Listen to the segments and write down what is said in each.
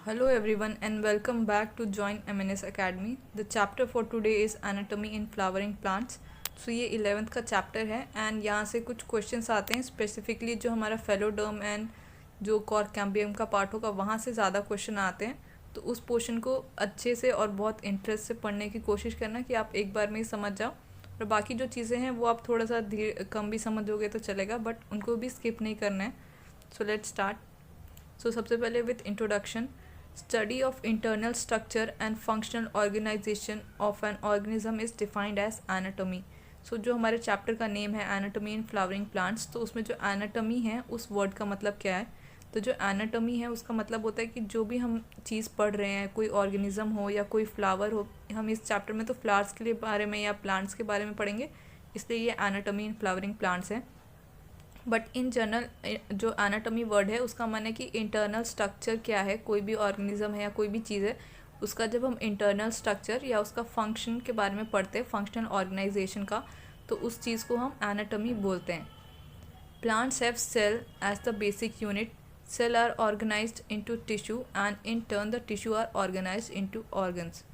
Hello everyone and welcome back to Join MNS Academy. The chapter for today is Anatomy in Flowering Plants. So ये 11th का chapter है and यहाँ से कुछ questions आते हैं स्पेसिफिकली जो हमारा फेलोडर्म एंड जो कॉर कैम्बियम का पार्ट होगा वहाँ से ज़्यादा क्वेश्चन आते हैं। तो उस पोर्शन को अच्छे से और बहुत इंटरेस्ट से पढ़ने की कोशिश करना कि आप एक बार में ही समझ जाओ, और बाकी जो चीज़ें हैं वो आप थोड़ा सा कम भी समझोगे तो चलेगा, बट उनको भी स्किप नहीं करना है। So let's start. सो सबसे पहले with introduction, study of internal structure and functional organization of an organism is defined as anatomy. So जो हमारे चैप्टर का नेम है एनाटॉमी इन फ्लावरिंग प्लांट्स, तो उसमें जो एनाटॉमी है उस वर्ड का मतलब क्या है? तो जो एनाटॉमी है उसका मतलब होता है कि जो भी हम चीज़ पढ़ रहे हैं, कोई ऑर्गेनिज्म हो या कोई फ्लावर हो, हम इस चैप्टर में तो फ्लावर्स के लिए बारे में या प्लांट्स के बारे में पढ़ेंगे, इसलिए ये एनाटॉमी इन फ्लावरिंग प्लांट्स है। बट इन जनरल जो एनाटॉमी वर्ड है उसका माने कि इंटरनल स्ट्रक्चर क्या है, कोई भी ऑर्गेनिज्म है या कोई भी चीज़ है, उसका जब हम इंटरनल स्ट्रक्चर या उसका फंक्शन के बारे में पढ़ते हैं, फंक्शनल ऑर्गेनाइजेशन का, तो उस चीज़ को हम एनाटॉमी बोलते हैं। Plants have cell as the basic unit. Cell are organised into tissue and in turn the tissue are organised into organs.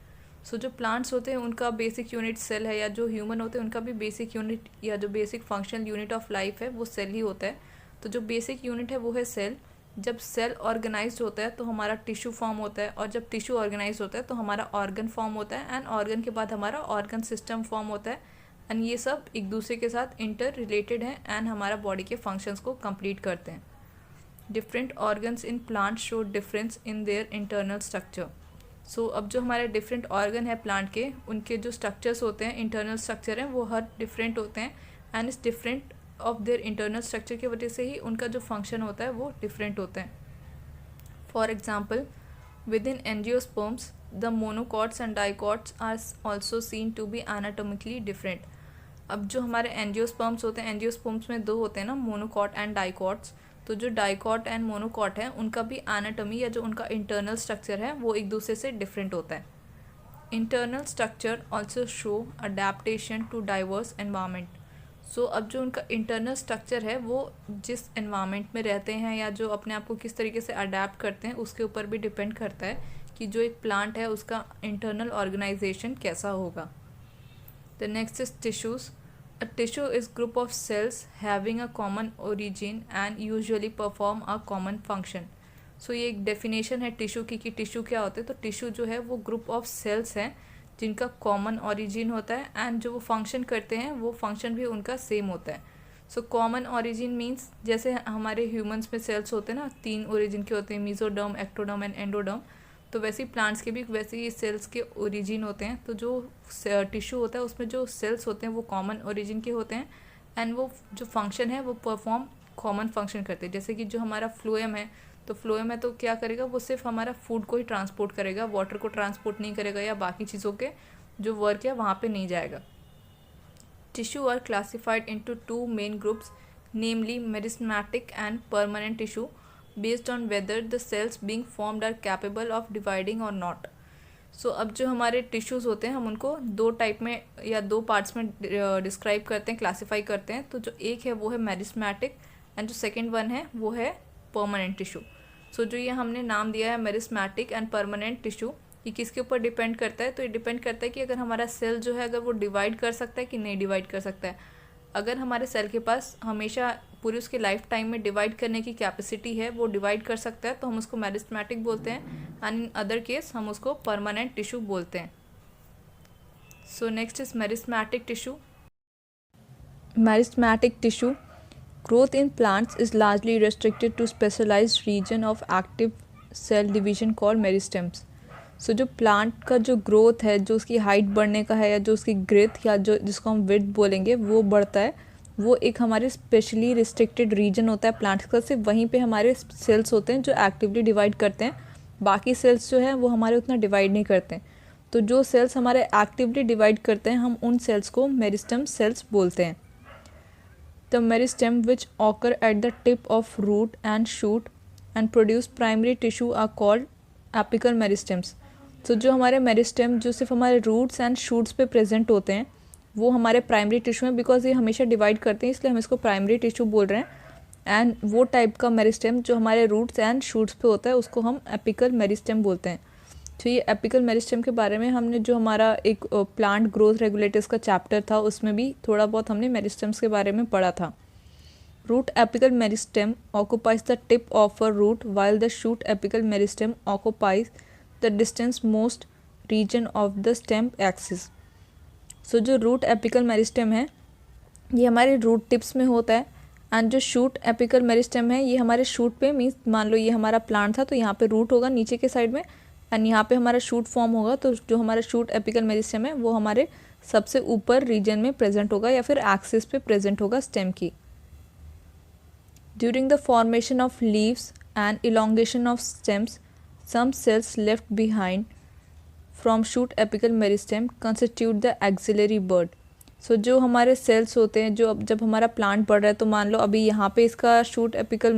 So जो प्लांट्स होते हैं उनका बेसिक यूनिट सेल है, या जो ह्यूमन होते हैं उनका भी बेसिक यूनिट या जो basic functional unit of life है वो सेल ही होता है। तो जो बेसिक यूनिट है वो है सेल। जब सेल ऑर्गेनाइज्ड होता है तो हमारा टिश्यू फॉर्म होता है, और जब टिश्यू ऑर्गेनाइज होता है तो हमारा ऑर्गन फॉर्म होता है, एंड ऑर्गन के बाद हमारा ऑर्गन सिस्टम फॉर्म होता है, एंड ये सब एक दूसरे के साथ इंटर रिलेटेड हैं एंड हमारा बॉडी के फंक्शंस को कंप्लीट करते हैं। Different organs in plant show difference in their internal structure. So अब जो हमारे डिफरेंट ऑर्गन है प्लांट के, उनके जो स्ट्रक्चर्स होते हैं, इंटरनल स्ट्रक्चर हैं, वो हर डिफरेंट होते हैं, एंड इस different of their internal structure की वजह से ही उनका जो फंक्शन होता है वो डिफरेंट होता है. For example, within angiosperms the monocots and dicots are also seen to be anatomically different. अब जो हमारे एंजियोस्पर्म्स होते हैं, एंजियोस्पर्म्स में दो होते हैं ना, मोनोकॉट एंड डाइकॉट्स. तो जो डाइकॉट एंड मोनोकॉट है उनका भी एनाटॉमी या जो उनका इंटरनल स्ट्रक्चर है वो एक दूसरे से डिफरेंट होता है. Internal structure also show adaptation to diverse environment. So अब जो उनका इंटरनल स्ट्रक्चर है वो जिस एनवायरनमेंट में रहते हैं या जो अपने आप को किस तरीके से अडेप्ट करते हैं उसके ऊपर भी डिपेंड करता है कि जो एक प्लांट है उसका इंटरनल ऑर्गेनाइजेशन कैसा होगा. The next is tissues. A tissue is group of cells having a common origin and usually perform a common function. So ये एक डेफिनेशन है टिश्यू की कि टिश्यू क्या होते हैं. तो टिश्यू जो है वो ग्रुप ऑफ सेल्स हैं जिनका कॉमन ओरिजिन होता है, एंड जो वो फंक्शन करते हैं वो फंक्शन भी उनका सेम होता है. सो कॉमन ओरिजिन मीन्स जैसे हमारे ह्यूमंस में सेल्स होते हैं ना, 3 ओरिजिन के होते हैं, मीजोडर्म, एक्टोडर्म एंड एंडोडर्म. तो वैसे ही प्लांट्स के भी वैसे ही सेल्स के ओरिजिन होते हैं. तो जो टिश्यू होता है उसमें जो सेल्स होते हैं वो कॉमन ओरिजिन के होते हैं, एंड वो जो फंक्शन है वो परफॉर्म कॉमन फंक्शन करते हैं. जैसे कि जो हमारा फ्लोएम है, तो फ्लोएम है तो क्या करेगा, वो सिर्फ हमारा फूड को ही ट्रांसपोर्ट करेगा, वाटर को ट्रांसपोर्ट नहीं करेगा, या बाकी चीज़ों के जो वर्क है वहाँ पर नहीं जाएगा. Tissue are classified into 2 main groups, namely meristematic and permanent tissue, based on whether the cells being formed are capable of dividing or not. So अब जो हमारे टिश्यूज़ होते हैं हम उनको 2 टाइप में या 2 पार्ट्स में डिस्क्राइब करते हैं, क्लासीफाई करते हैं. तो जो एक है वो है मेरिस्टेमेटिक, एंड जो सेकंड वन है वो है परमानेंट टिश्यू. सो जो ये हमने नाम दिया है मेरिस्टेमेटिक एंड परमानेंट टिश्यू, ये किसके ऊपर डिपेंड करता है? तो ये डिपेंड करता है कि अगर हमारा सेल जो है अगर वो डिवाइड कर सकता है कि नहीं डिवाइड कर सकता है. अगर हमारे सेल के पास हमेशा पूरी उसके लाइफ टाइम में डिवाइड करने की कैपेसिटी है, वो डिवाइड कर सकता है, तो हम उसको मेरिस्टेमेटिक बोलते हैं, एंड इन अदर केस हम उसको परमानेंट टिश्यू बोलते हैं. So next is meristematic tissue. Meristematic tissue growth in plants is largely restricted to specialised region of active cell division called meristems. So जो प्लांट का जो growth है, जो उसकी हाइट बढ़ने का है, या जो उसकी ग्रेथ या जो जिसको हम विड्थ बोलेंगे वो बढ़ता है, वो एक हमारे स्पेशली रिस्ट्रिक्टेड रीजन होता है प्लांट्स का. सिर्फ वहीं पे हमारे सेल्स होते हैं जो एक्टिवली डिवाइड करते हैं, बाकी सेल्स जो है वो हमारे उतना डिवाइड नहीं करते हैं. तो जो सेल्स हमारे एक्टिवली डिवाइड करते हैं हम उन सेल्स को मेरिस्टेम सेल्स बोलते हैं. The meristem which occur at the tip of root and shoot and produce primary tissue are called apical meristems. तो जो हमारे मेरिस्टेम जो सिर्फ हमारे रूट्स एंड शूट्स पे प्रेजेंट होते हैं वो हमारे प्राइमरी टिश्यू हैं, बिकॉज ये हमेशा डिवाइड करते हैं, इसलिए हम इसको प्राइमरी टिश्यू बोल रहे हैं. एंड वो टाइप का मेरिस्टेम जो हमारे रूट्स एंड शूट्स पे होता है उसको हम एपिकल मेरिस्टेम बोलते हैं। तो ये एपिकल मेरिस्टेम के बारे में हमने जो हमारा एक प्लांट ग्रोथ रेगुलेटर्स का चैप्टर था उसमें भी थोड़ा बहुत हमने मेरिस्टेम्स के बारे में पढ़ा था। Root apical meristem occupies the tip of a root while the shoot apical meristem occupies the distance most region of the stem axis। सो जो रूट एपिकल मेरिस्टेम है ये हमारे रूट टिप्स में होता है एंड जो शूट एपिकल मेरिस्टेम है ये हमारे शूट पे मीन्स मान लो ये हमारा प्लांट था तो यहाँ पे रूट होगा नीचे के साइड में एंड यहाँ पे हमारा शूट फॉर्म होगा। तो जो हमारा शूट एपिकल मेरिस्टेम है वो हमारे सबसे ऊपर रीजन में प्रेजेंट होगा या फिर एक्सिस पे प्रेजेंट होगा स्टेम की। During the formation of leaves and elongation of stems, some cells left behind from shoot apical meristem constitute the axillary bud। सो जो हमारे सेल्स होते हैं जो अब जब हमारा प्लांट बढ़ रहा है तो मान लो अभी यहाँ पे इसका शूट एपिकल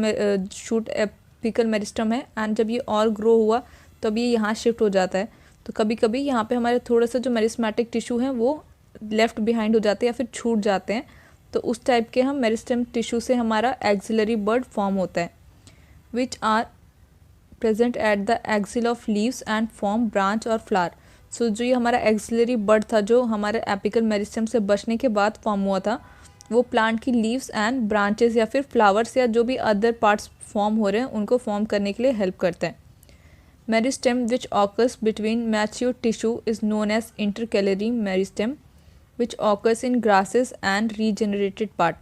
मेरिस्टम है एंड जब ये और ग्रो हुआ तो अभी ये यहाँ शिफ्ट हो जाता है। तो कभी कभी यहाँ पे हमारे थोड़ा सा जो मेरिस्मेटिक टिश्यू हैं वो लेफ्ट बिहाइंड हो जाते हैं या फिर छूट जाते हैं। तो उस टाइप के हम मेरिस्टेम टिश्यू से हमारा एक्सिलरी बड फॉर्म होता है which are present at the axil of leaves and form branch और फ्लावर। सो जो ये हमारा एक्सिलरी बड था जो हमारे एपिकल मेरिस्टेम से बचने के बाद फॉर्म हुआ था वो प्लांट की लीव्स एंड ब्रांचेस या फिर फ्लावर्स या जो भी अदर पार्ट्स फॉर्म हो रहे हैं उनको फॉर्म करने के लिए हेल्प करता है। Meristem which occurs between mature tissue is known as intercalary meristem which occurs in grasses and regenerated part।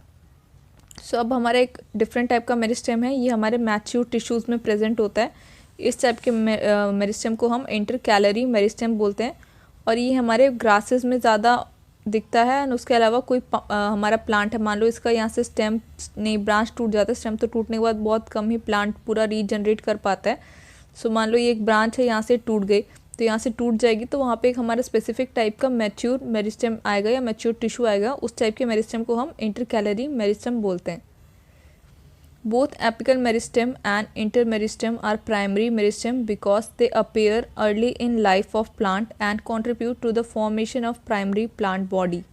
सो अब हमारा एक डिफरेंट टाइप का मेरिस्टेम है ये हमारे मैच्योर टिश्यूज़ में प्रेजेंट होता है। इस टाइप के मेरिस्टेम को हम इंटरकैलरी मेरिस्टेम बोलते हैं और ये हमारे ग्रासेस में ज़्यादा दिखता है। एंड उसके अलावा कोई हमारा प्लांट है मान लो इसका यहाँ से स्टेम नहीं ब्रांच टूट जाता है, स्टेम तो टूटने के बाद बहुत कम ही प्लांट पूरा रीजनरेट कर पाता है। सो मान लो ये एक ब्रांच है यहाँ से टूट गई तो यहाँ से टूट जाएगी तो वहाँ पे एक हमारा स्पेसिफिक टाइप का मैच्योर मेरिस्टेम आएगा या मैच्योर टिश्यू आएगा। उस टाइप के मेरिस्टेम को हम इंटरकैलरी मेरिस्टेम बोलते हैं। Both apical meristem and inter meristem are primary meristem because they appear early in life of plant and contribute to the formation of primary plant body.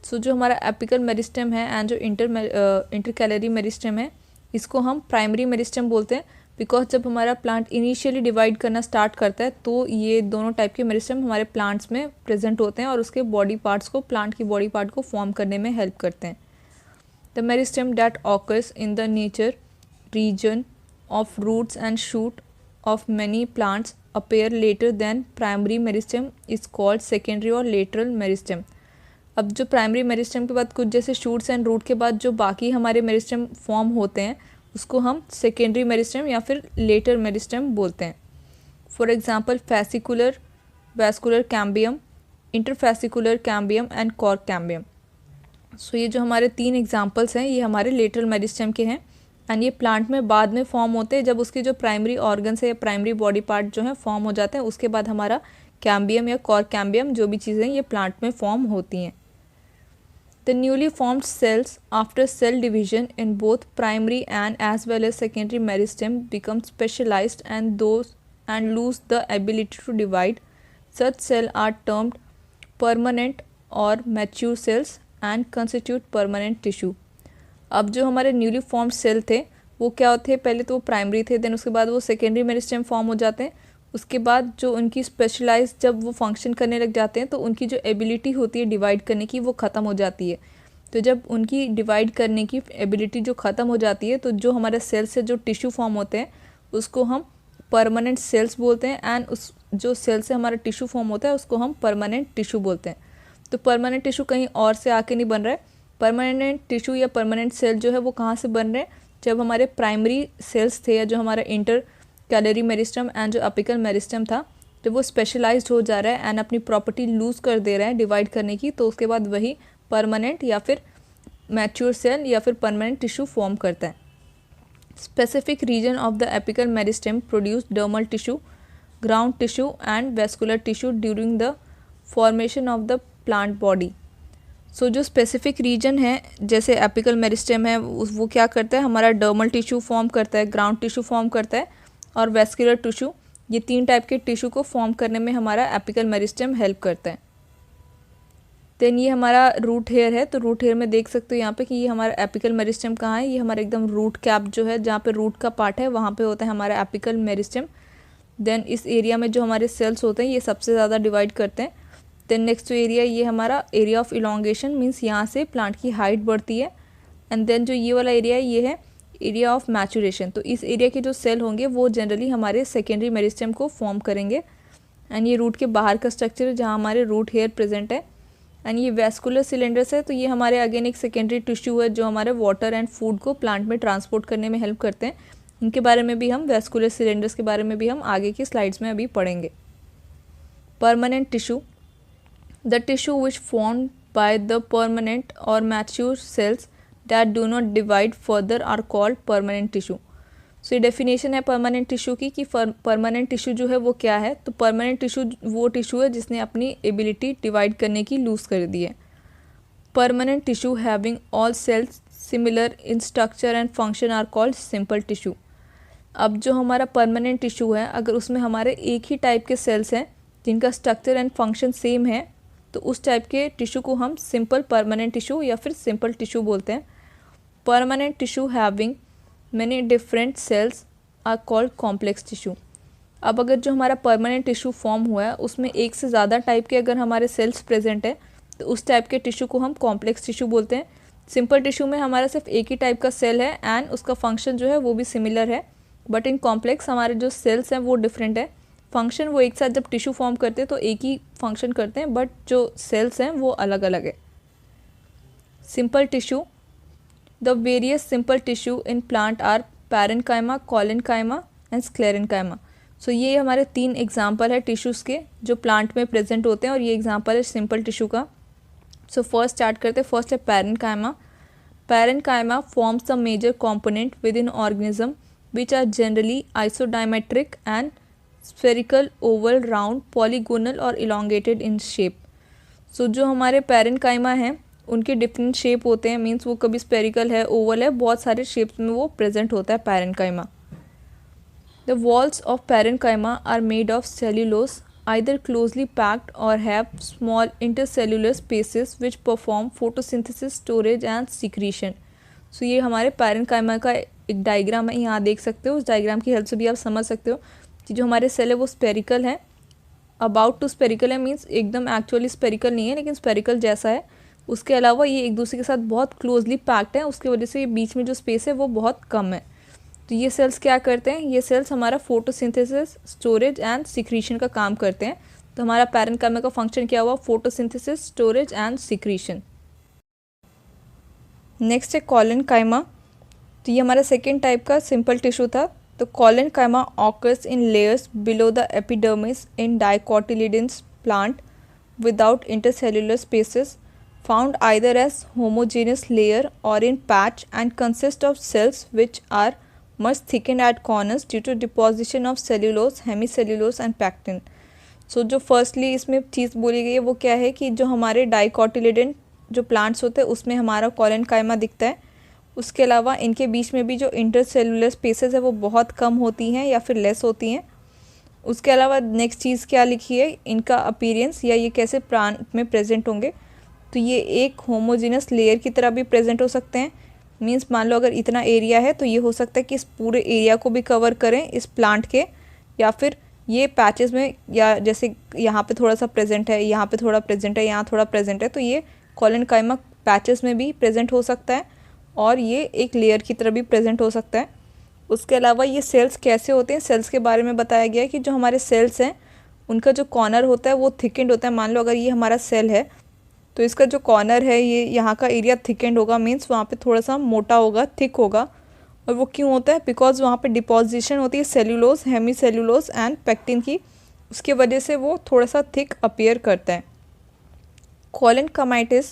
So जो हमारा apical meristem है and जो intercalary meristem है इसको हम primary meristem बोलते हैं because जब हमारा प्लांट इनिशियली डिवाइड करना स्टार्ट करता है तो ये दोनों टाइप के मेरिस्टेम हमारे प्लांट्स में प्रेजेंट होते हैं और उसके बॉडी पार्ट्स को प्लांट की बॉडी पार्ट को फॉर्म करने में हेल्प करते हैं। The meristem that occurs in the nature region of roots and shoot of many plants appear later than primary meristem is called secondary और लेटरल मेरिस्टेम। अब जो प्राइमरी मेरिस्टेम के बाद कुछ जैसे शूट्स एंड रूट के बाद जो बाकी हमारे मेरिस्टेम फॉर्म होते हैं उसको हम सेकेंडरी मेरिस्टेम या फिर लेटर मेरिस्टेम बोलते हैं। For example fascicular vascular cambium, interfascicular cambium and cork cambium. So ये जो हमारे 3 एग्जांपल्स हैं ये हमारे लेटरल मेरिस्टेम के हैं एंड ये प्लांट में बाद में फॉर्म होते हैं जब उसके जो प्राइमरी ऑर्गन्स है या प्राइमरी बॉडी पार्ट जो है फॉर्म हो जाते हैं उसके बाद हमारा कैम्बियम या कॉर्क कैम्बियम जो भी चीज़ें ये प्लांट में फॉर्म होती हैं। The newly formed cells after cell division in both primary and as well as secondary meristem become specialized and lose the ability to divide. Such cells are termed permanent or mature cells and constitute permanent tissue। अब जो हमारे newly formed cell थे वो क्या होते हैं, पहले तो वो प्राइमरी थे, देन उसके बाद वो सेकेंडरी मेरिस्टेम फॉर्म हो जाते हैं। उसके बाद जो उनकी स्पेशलाइज जब वो फंक्शन करने लग जाते हैं तो उनकी जो एबिलिटी होती है डिवाइड करने की वो ख़त्म हो जाती है। तो जब उनकी डिवाइड करने की एबिलिटी जो ख़त्म हो जाती है तो जो हमारे सेल से जो टिश्यू फॉर्म होते हैं उसको हम परमानेंट सेल्स बोलते हैं एंड उस जो सेल से हमारा टिश्यू फॉर्म होता है उसको हम परमानेंट टिश्यू बोलते हैं। तो परमानेंट टिश्यू कहीं और से आके नहीं बन रहा है। परमानेंट टिश्यू या परमानेंट सेल जो है वो कहाँ से बन रहे हैं, जब हमारे प्राइमरी सेल्स थे या जो हमारा इंटर कैलरी मेरिस्टम एंड जो अपिकल मेरिस्टम था तो वो स्पेशलाइज्ड हो जा रहा है एंड अपनी प्रॉपर्टी लूज़ कर दे रहा है डिवाइड करने की। तो उसके बाद वही परमानेंट या फिर मैच्योर सेल या फिर परमानेंट टिश्यू फॉर्म करता है। Specific region of the apical meristem produce dermal tissue, ground tissue and vascular tissue during the formation of the plant body. So जो स्पेसिफिक रीजन है जैसे एपिकल मेरिस्टम है वो क्या करता है, हमारा डर्मल टिश्यू फॉर्म करता है, ग्राउंड टिश्यू फॉर्म करता है और वेस्कुलर टिश्यू। ये 3 टाइप के टिश्यू को फॉर्म करने में हमारा एपिकल मेरिस्टम हेल्प करता है। देन ये हमारा रूट हेयर है, तो रूट हेयर में देख सकते हो यहाँ पे कि ये हमारा एपिकल मेरिस्टेम कहाँ है, ये हमारा एकदम रूट कैप जो है जहाँ पे रूट का पार्ट है वहाँ पे होता है हमारा एपिकल मेरिस्टेम। देन इस एरिया में जो हमारे सेल्स होते हैं ये सबसे ज़्यादा डिवाइड करते हैं। देन नेक्स्ट एरिया ये हमारा एरिया ऑफ इलोंगेशन, मीन्स यहाँ से प्लांट की हाइट बढ़ती है। एंड देन जो ये वाला एरिया है ये है एरिया ऑफ मैचुरेशन, तो इस एरिया के जो सेल होंगे वो जनरली हमारे सेकेंडरी मेरिस्टेम को फॉर्म करेंगे। एंड ये रूट के बाहर का स्ट्रक्चर है जहाँ हमारे रूट हेयर प्रेजेंट है। एंड ये वैस्कुलर सिलेंडर्स है, तो ये हमारे अगेन एक सेकेंडरी टिश्यू है जो हमारे वाटर एंड फूड को प्लांट में ट्रांसपोर्ट करने में हेल्प करते हैं। इनके बारे में भी हम वैस्कुलर सिलेंडर्स के बारे में भी हम आगे की स्लाइड्स में अभी पढ़ेंगे। Permanent tissue, the tissue which formed by the permanent और mature cells that do not divide further are called permanent tissue. So ये डेफिनेशन है परमानेंट टिश्यू की कि परमानेंट टिश्यू जो है वो क्या है, तो परमानेंट टिश्यू वो टिश्यू है जिसने अपनी एबिलिटी डिवाइड करने की लूज़ कर दी है। Permanent tissue having all cells similar in structure and function are called simple tissue. अब जो हमारा परमानेंट टिश्यू है अगर उसमें हमारे एक ही टाइप के सेल्स हैं जिनका स्ट्रक्चर एंड फंक्शन सेम है तो उस टाइप के टिश्यू को हम सिंपल परमानेंट टिश्यू या फिर सिंपल टिश्यू बोलते हैं। Permanent tissue having many different cells are called complex tissue. अब अगर जो हमारा परमानेंट टिश्यू फॉर्म हुआ है उसमें एक से ज़्यादा टाइप के अगर हमारे सेल्स प्रेजेंट है तो उस टाइप के टिश्यू को हम कॉम्प्लेक्स टिश्यू बोलते हैं। सिंपल टिश्यू में हमारा सिर्फ एक ही टाइप का सेल है एंड उसका फंक्शन जो है वो भी सिमिलर है, बट इन कॉम्प्लेक्स हमारे जो सेल्स हैं वो डिफरेंट है। फंक्शन वो एक साथ जब टिश्यू फॉर्म करते हैं तो एक ही फंक्शन करते हैं, बट जो सेल्स हैं वो अलग अलग है। Simple tissue, the various simple tissue in plant are parenchyma, collenchyma and sclerenchyma. So ये हमारे 3 एग्जाम्पल है टिश्यूज़ के जो प्लांट में प्रेजेंट होते हैं और ये एग्जाम्पल है सिंपल टिश्यू का। सो फर्स्ट स्टार्ट करते हैं, फर्स्ट है parenchyma. Parenchyma forms the major component within organism which are generally isodiametric and spherical, oval, round, polygonal और इलोंगेटेड इन शेप। सो जो हमारे पैरेन्काइमा हैं उनके डिफरेंट शेप होते हैं, मीन्स वो कभी स्पेरिकल है, ओवल है, बहुत सारे शेप्स में वो प्रेजेंट होता है parenchyma. The walls of parenchyma are made of cellulose either closely packed और have small intercellular spaces which perform photosynthesis, storage and secretion. So ये हमारे पैरेन्काइमा का एक डायग्राम है, यहाँ देख सकते हो। उस डायग्राम की हेल्प से भी आप समझ सकते हो कि जो हमारे सेल है वो स्पेरिकल है, अबाउट टू स्पेरिकल है, मीन्स एकदम एक्चुअली स्पेरिकल नहीं है लेकिन स्पेरिकल जैसा है। उसके अलावा ये एक दूसरे के साथ बहुत क्लोजली पैक्ड है, उसकी वजह से ये बीच में जो स्पेस है वो बहुत कम है। तो ये सेल्स क्या करते हैं, ये सेल्स हमारा फोटोसिंथेसिस, स्टोरेज एंड सिक्रीशन का काम करते हैं। तो हमारा पैरेन्काइमा का फंक्शन क्या हुआ, photosynthesis, storage and secretion. Next है कॉलेनकाइमा। तो ये हमारा सेकेंड टाइप का सिंपल टिश्यू था। तो collenchyma occurs in layers below the epidermis in dicotyledons plant without intercellular spaces, found either as homogeneous layer or in patch and consist of cells which are much thickened at corners due to deposition of cellulose, hemicellulose and pectin। So जो firstly इसमें चीज़ बोली गई है वो क्या है कि जो हमारे डाइकोटिलिडन जो प्लांट्स होते हैं उसमें हमारा कॉलेनकाइमा दिखता है। उसके अलावा इनके बीच में भी जो इंटरसेलुलर स्पेसेस है वो बहुत कम होती हैं या फिर लेस होती हैं। उसके अलावा नेक्स्ट चीज़ क्या लिखी है, इनका अपीयरेंस या ये कैसे प्लांट में प्रेजेंट होंगे। तो ये एक होमोजेनस लेयर की तरह भी प्रेजेंट हो सकते हैं, मींस मान लो अगर इतना एरिया है तो ये हो सकता है कि इस पूरे एरिया को भी कवर करें इस प्लांट के, या फिर ये पैचेस में, या जैसे यहाँ पे थोड़ा सा प्रेजेंट है, यहाँ पे थोड़ा प्रेजेंट है, यहाँ थोड़ा प्रेजेंट है, तो ये कॉलेनकाइमा पैचेस में भी प्रेजेंट हो सकता है और ये एक लेयर की तरह भी प्रेजेंट हो सकता है। उसके अलावा ये सेल्स कैसे होते हैं, सेल्स के बारे में बताया गया है कि जो हमारे सेल्स हैं उनका जो कॉर्नर होता है वो थिकेंड होता है। मान लो अगर ये हमारा सेल है तो इसका जो कॉर्नर है ये यहाँ का एरिया थिकेंड होगा, मीन्स वहाँ पे थोड़ा सा मोटा होगा, थिक होगा। और वो क्यों होता है, बिकॉज वहाँ पे डिपोजिशन होती है cellulose, hemicellulose and pectin की, उसकी वजह से वो थोड़ा सा थिक अपीयर करता है। कॉलेनकाइमाटिस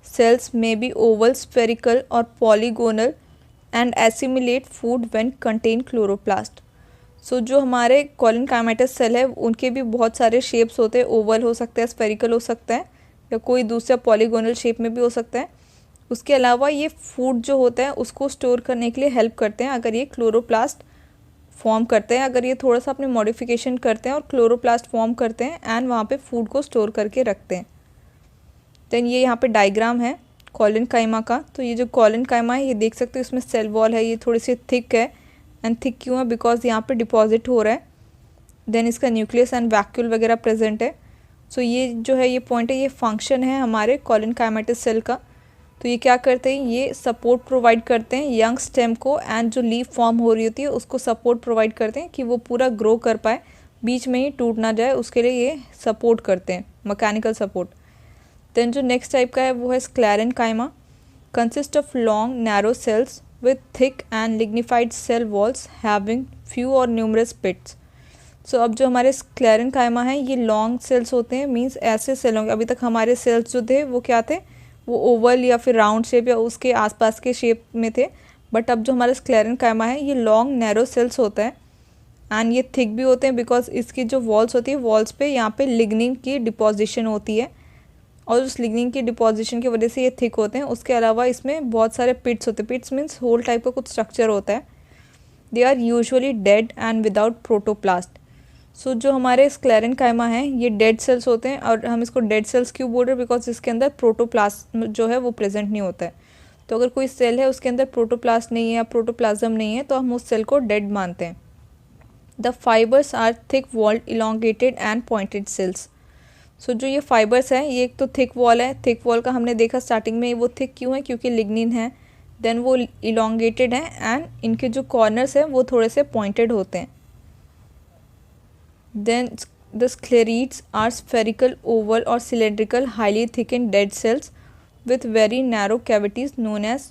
सेल्स में बी ओवल, स्फेरिकल और polygonal and assimilate food when contain chloroplast. So जो हमारे कॉलेनकाइमाटिस सेल है उनके भी बहुत सारे शेप्स होते हैं, ओवल हो सकता है, स्फेरिकल हो सकता है, या कोई दूसरा पॉलीगोनल शेप में भी हो सकता है। उसके अलावा ये फूड जो होता है उसको स्टोर करने के लिए हेल्प करते हैं अगर ये क्लोरोप्लास्ट फॉर्म करते हैं, अगर ये थोड़ा सा अपने मॉडिफिकेशन करते हैं और क्लोरोप्लास्ट फॉर्म करते हैं एंड वहाँ पे फूड को स्टोर करके रखते हैं। देन ये यहाँ पे डायग्राम है कॉलेनकाइमा का। तो ये जो कॉलेनकाइमा है ये देख सकते हो इसमें सेल वॉल है, ये थोड़ी सी थिक है। एंड थिक क्यों है? बिकॉज यहाँ पे डिपॉजिट हो रहा है। देन इसका न्यूक्लियस एंड वैक्यूल वगैरह प्रेजेंट है। सो ये जो है ये पॉइंट है, ये फंक्शन है हमारे कॉलेनकाइमेटस सेल का। तो ये क्या करते हैं? ये सपोर्ट प्रोवाइड करते हैं यंग स्टेम को, एंड जो लीफ फॉर्म हो रही होती है उसको सपोर्ट प्रोवाइड करते हैं कि वो पूरा ग्रो कर पाए, बीच में ही टूट ना जाए, उसके लिए ये सपोर्ट करते हैं, मैकेनिकल सपोर्ट। देन जो नेक्स्ट टाइप का है वो है sclerenchyma, consist of long narrow cells with thick and lignified cell walls having few और न्यूमरस पिट्स। सो अब जो हमारे स्क्लेरेनकाइमा है ये लॉन्ग सेल्स होते हैं, मीन्स ऐसे सेल होंगे। अभी तक हमारे सेल्स जो थे वो क्या थे? वो ओवल या फिर राउंड शेप या उसके आसपास के शेप में थे। बट अब जो हमारा स्क्लेरेनकाइमा है ये लॉन्ग नैरो सेल्स होता है, एंड ये थिक भी होते हैं बिकॉज इसकी जो वॉल्स होती है, वॉल्स पे यहाँ पे लिग्निन की डिपोजिशन होती है, और उस लिग्निन की डिपोजिशन की वजह से ये थिक होते हैं। उसके अलावा इसमें बहुत सारे पिट्स होते हैं। पिट्स मीन्स होल टाइप का कुछ स्ट्रक्चर होता है। They are usually dead and without protoplast. So जो हमारे स्क्लेरेनकाइमा है ये डेड सेल्स होते हैं, और हम इसको डेड सेल्स क्यों बोल रहे हैं? बिकॉज इसके अंदर प्रोटोप्लास्ट जो है वो प्रेजेंट नहीं होता है। तो अगर कोई सेल है उसके अंदर प्रोटोप्लास्ट नहीं है या प्रोटोप्लाज्म नहीं है तो हम उस सेल को डेड मानते हैं। The fibres are thick walled elongated and pointed cells. So जो ये फाइबर्स हैं ये एक तो थिक वॉल है। थिक वॉल का हमने देखा स्टार्टिंग में, वो थिक क्यों है? क्योंकि लिग्निन है। देन वो इलोंगेटेड है, एंड इनके जो कॉर्नर्स हैं वो थोड़े से पॉइंटेड होते हैं। Then the sclerids are spherical, oval or cylindrical, highly thickened dead cells with very narrow cavities known as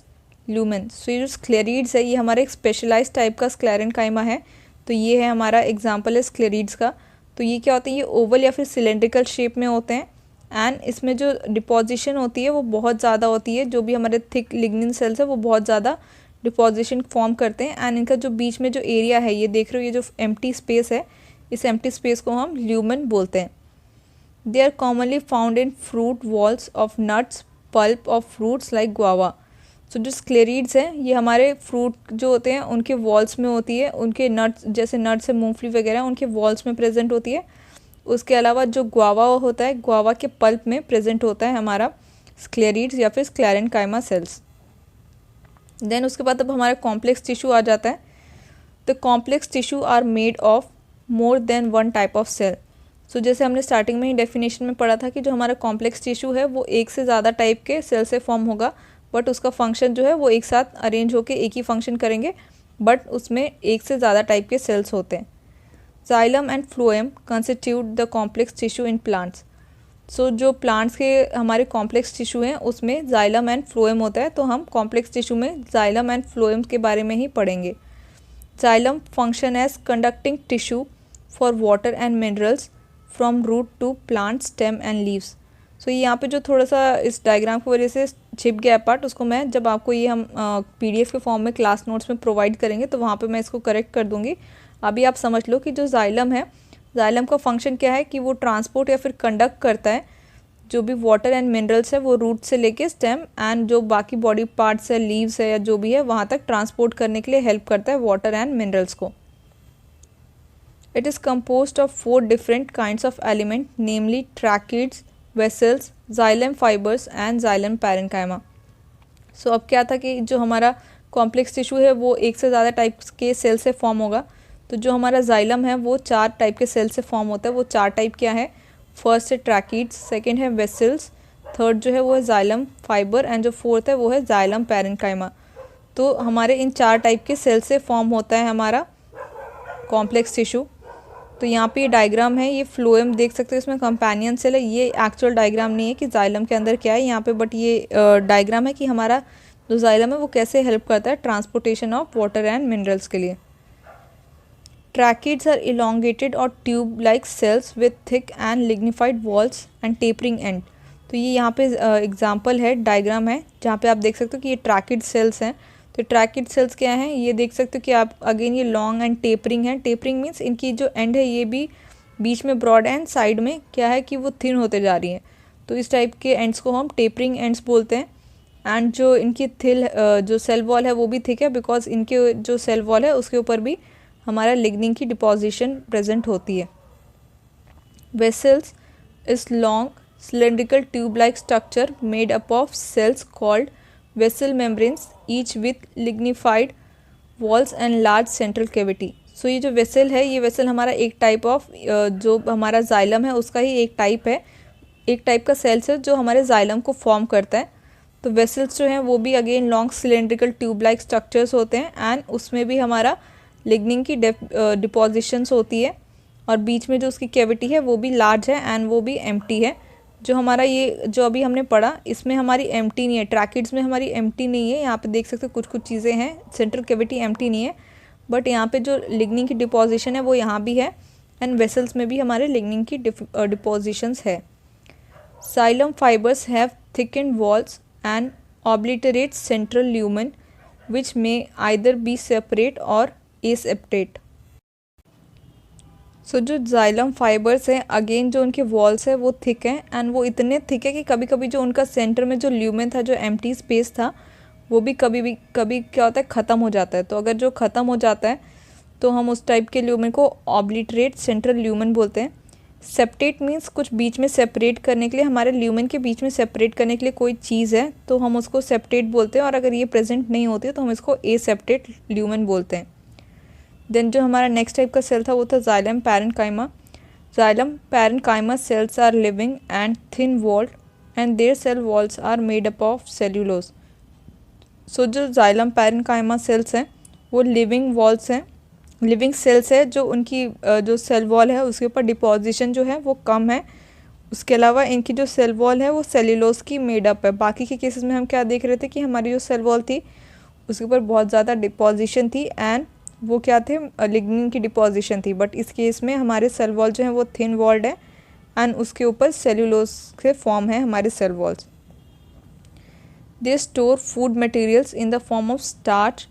lumen. So ये जो sclerids है ये हमारा एक स्पेशलाइज टाइप का स्क्लेरेनकाइमा है। तो ये है हमारा एग्जाम्पल है स्क्लेरिड्स का। तो ये क्या होते हैं? ये ओवल या फिर सिलेंड्रिकल शेप में होते हैं, एंड इसमें जो डिपोजिशन होती है वो बहुत ज़्यादा होती है। जो भी हमारे थिक लिग्निन सेल्स है वो बहुत ज़्यादा डिपोजिशन फॉर्म करते हैं, एंड इनका जो बीच में जो एरिया है ये देख रहे हो, ये जो एम्प्टी स्पेस है, इस एम्प्टी स्पेस को हम ल्यूमेन बोलते हैं। They are commonly found in fruit walls of nuts, pulp of fruits like guava. So जो स्क्लेरिड्स हैं ये हमारे फ्रूट जो होते हैं उनके वॉल्स में होती है, उनके नट्स जैसे नट्स है, मूंगफली वगैरह उनके वॉल्स में प्रेजेंट होती है। उसके अलावा जो गुआवा होता है, गुआवा के पल्प में प्रेजेंट होता है हमारा स्क्लेरिड्स या फिर स्क्लेरेनकाइमा सेल्स। देन उसके बाद अब हमारा कॉम्प्लेक्स टिश्यू आ जाता है। The complex tissue are made of more than one type of cell. So जैसे हमने स्टार्टिंग में ही डेफिनेशन में पढ़ा था कि जो हमारा कॉम्प्लेक्स टिश्यू है वो एक से ज़्यादा टाइप के सेल से फॉर्म होगा, बट उसका फंक्शन जो है वो एक साथ अरेंज होकर एक ही फंक्शन करेंगे, बट उसमें एक से ज़्यादा टाइप के सेल्स होते हैं। Xylem and phloem constitute the complex tissue in plants. So जो प्लांट्स के हमारे कॉम्प्लेक्स टिश्यू हैं उसमें जाइलम एंड फ्लोएम होता है। तो हम कॉम्प्लेक्स टिश्यू में जाइलम एंड फ्लोएम के बारे में ही पढ़ेंगे। Xylem function as conducting tissue for water and minerals from root to plant stem and leaves. So ये यहाँ पे जो थोड़ा सा इस डायग्राम की वजह से छिप गया पार्ट, उसको मैं जब आपको ये हम PDF के फॉर्म में क्लास नोट्स में प्रोवाइड करेंगे तो वहाँ पे मैं इसको करेक्ट कर दूँगी। अभी आप समझ लो कि जो जाइलम है, जाइलम का फंक्शन क्या है कि वो ट्रांसपोर्ट या फिर कंडक्ट करता है जो भी वाटर एंड मिनरल्स है वो रूट से लेके स्टेम एंड जो बाकी बॉडी पार्ट्स है, लीव्स है या जो भी है वहाँ तक ट्रांसपोर्ट करने के लिए हेल्प करता है वाटर एंड मिनरल्स को। It is composed of 4 different kinds of element, namely tracheids, vessels, xylem fibers and xylem parenchyma. So अब क्या था कि जो हमारा कॉम्प्लेक्स टिश्यू है वो एक से ज़्यादा टाइप के सेल से फॉर्म होगा। तो जो हमारा जाइलम है वो 4 टाइप के सेल से फॉर्म होता है। वो 4 टाइप क्या है? फर्स्ट है ट्रैकीड्स, सेकेंड है वेसल्स, थर्ड जो है वो है जाइलम फाइबर, एंड जो फोर्थ है वो है जाइलम पैरेनकाइमा। तो हमारे इन 4 टाइप के सेल से फॉर्म होता है हमारा कॉम्प्लेक्स टिश्यू। तो यहाँ पे ये डायग्राम है, ये फ्लोएम देख सकते हो, इसमें कंपेनियन सेल है। ये एक्चुअल डायग्राम नहीं है कि जाइलम के अंदर क्या है यहाँ पे, बट ये डायग्राम है कि हमारा जो जाइलम है वो कैसे हेल्प करता है transportation of water and minerals के लिए। ट्रैकीड्स आर इलोंगेटेड और tube like sales with thick and lignified walls and tapering and. तो ये यहाँ पे एग्जाम्पल है, डायग्राम है, जहाँ पे आप देख सकते हो कि ये ट्रैकिड सेल्स हैं। तो ट्रैकिड सेल्स क्या हैं? ये देख सकते हो कि आप अगेन ये लॉन्ग एंड टेपरिंग है। टेपरिंग मीन्स इनकी जो एंड है ये भी बीच में ब्रॉड एंड साइड में क्या है कि वो थिन होते जा रही हैं। तो इस टाइप के एंड्स को हम टेपरिंग एंड्स बोलते हैं। एंड जो इनकी जो सेल वॉल है वो भी थिक है, बिकॉज इनके जो सेल वॉल है उसके ऊपर भी हमारा लिग्निन की डिपोजिशन प्रेजेंट होती है। Vessels is long cylindrical tube-like structure made up of cells called vessel membranes, each with lignified walls and large central cavity. सो ये जो वेसल है, ये वेसल हमारा एक टाइप ऑफ जो हमारा जाइलम है उसका ही एक टाइप है, एक टाइप का सेल्स है जो हमारे जाइलम को फॉर्म करता है. तो वेसल्स जो हैं वो भी again long cylindrical tube like structures होते हैं एंड उसमें भी हमारा लिग्निन की डिपोजिशंस होती है और बीच में जो उसकी कैविटी है वो भी लार्ज है एंड वो भी एम्प्टी है. जो हमारा ये जो अभी हमने पढ़ा इसमें हमारी एम्प्टी नहीं है, ट्रैकिड्स में हमारी एम्प्टी नहीं है. यहाँ पे देख सकते हो कुछ कुछ चीज़ें हैं, सेंट्रल कैविटी एम्प्टी नहीं है, बट यहाँ पे जो लिग्निन की डिपोजिशन है वो यहाँ भी है एंड वेसल्स में भी हमारे लिग्निन की डिपोजिशंस है. Xylem fibers have thickened walls and obliterate central lumen which may either be separate or aseptate. सो जो जाइलम फाइबर्स हैं अगेन जो उनके वॉल्स है वो थिक हैं एंड वो इतने थिक है कि कभी कभी जो उनका सेंटर में जो ल्यूमेन था, जो एम्प्टी स्पेस था, वो भी कभी क्या होता है ख़त्म हो जाता है. तो अगर जो ख़त्म हो जाता है तो हम उस टाइप के ल्यूमेन को ऑब्लिटरेट सेंट्रल ल्यूमेन बोलते हैं. सेप्टेट मीन्स कुछ बीच में सेपरेट करने के लिए, हमारे ल्यूमेन के बीच में सेपरेट करने के लिए कोई चीज़ है तो हम उसको सेप्टेट बोलते हैं, और अगर ये प्रेजेंट नहीं होती है तो हम इसको एसेप्टेट ल्यूमेन बोलते हैं. देन जो हमारा नेक्स्ट टाइप का सेल था वो था xylem parenchyma. Xylem parenchyma cells are living and thin walled and their cell walls are made up of cellulose. So जो जाइलम पैरेन्काइमा सेल्स हैं वो लिविंग वॉल्स हैं, लिविंग सेल्स है. जो उनकी जो सेल वॉल है उसके ऊपर डिपोजिशन जो है वो कम है. उसके अलावा इनकी जो सेल वॉल है वो सेल्यूलोज की मेड अप है. बाकी के केसेस में हम क्या देख रहे थे कि हमारी जो सेल वॉल थी उसके ऊपर बहुत ज़्यादा डिपोजिशन थी एंड वो क्या थे, लिग्निन की डिपोजिशन थी. बट इस केस में हमारे सेल वॉल जो है वो थिन वॉल्ड है एंड उसके ऊपर सेल्यूलोज से फॉर्म है हमारे cell walls. They store food materials in the form of starch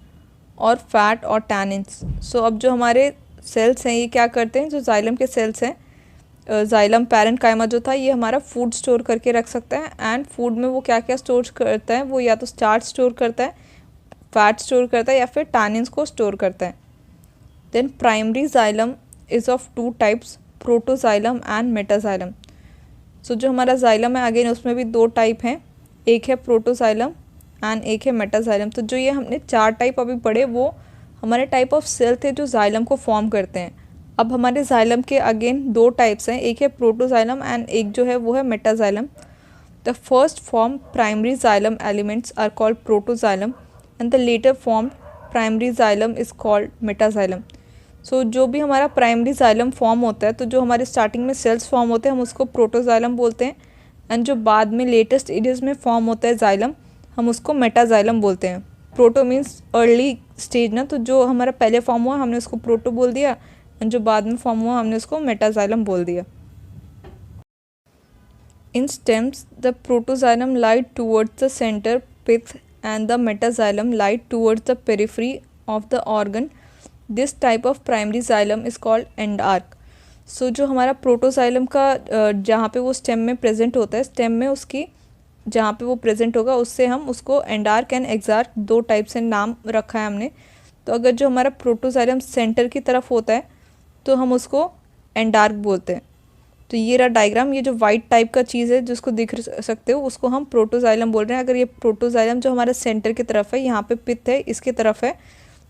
और फैट और टैनिन्स. सो अब जो हमारे सेल्स हैं ये क्या करते हैं, जो जाइलम के सेल्स हैं, जाइलम पैरेन्काइमा जो था ये हमारा फूड स्टोर करके रख सकता है एंड फूड में वो क्या क्या स्टोर करता है, वो या तो स्टार्च स्टोर करता है, फैट स्टोर करता है या फिर टैनिन्स को स्टोर करता है. Then primary xylem is of two types, protoxylem and metaxylem. So जो हमारा जाइलम है अगेन उसमें भी दो टाइप हैं, एक है प्रोटोजाइलम एंड एक है मेटाजाइलम. तो जो ये हमने चार टाइप अभी पढ़े वो हमारे टाइप ऑफ सेल थे जो जाइलम को फॉर्म करते हैं. अब हमारे जाइलम के अगेन दो टाइप्स हैं, एक है प्रोटोजाइलम एंड एक जो है वो है metaxylem. The first form primary xylem elements are called protoxylem and the later form primary xylem is called metaxylem. So जो भी हमारा प्राइमरी जाइलम फॉर्म होता है, तो जो हमारे स्टार्टिंग में सेल्स फॉर्म होते हैं हम उसको प्रोटोजाइलम बोलते हैं एंड जो बाद में लेटेस्ट एजेस में फॉर्म होता है जाइलम हम उसको मेटाजाइलम बोलते हैं. प्रोटो मीन्स अर्ली स्टेज ना, तो जो हमारा पहले फॉर्म हुआ हमने उसको प्रोटो बोल दिया एंड जो बाद में फॉर्म हुआ हमने उसको मेटाजाइलम बोल दिया. In stems the protoxylem lie towards the centre pith and the metaxylem lie towards the periphery of the organ. This type of primary xylem is called endarch. So जो हमारा प्रोटोजाइलम का जहाँ पे वो स्टेम में present होता है, stem में उसकी जहाँ पे वो प्रेजेंट होगा उससे हम उसको एंडार्क एंड एक्सार्क दो टाइप से नाम रखा है हमने. तो अगर जो हमारा प्रोटोजाइलम सेंटर की तरफ होता है तो हम उसको एंडार्क बोलते हैं. तो ये रहा डायग्राम, ये जो वाइट टाइप का चीज़ है जिसको दिख सकते हो उसको हम प्रोटोजाइलम बोल रहे हैं. अगर ये प्रोटोजाइलम जो हमारे सेंटर की तरफ है, यहाँ पे पित्त है इसकी तरफ है,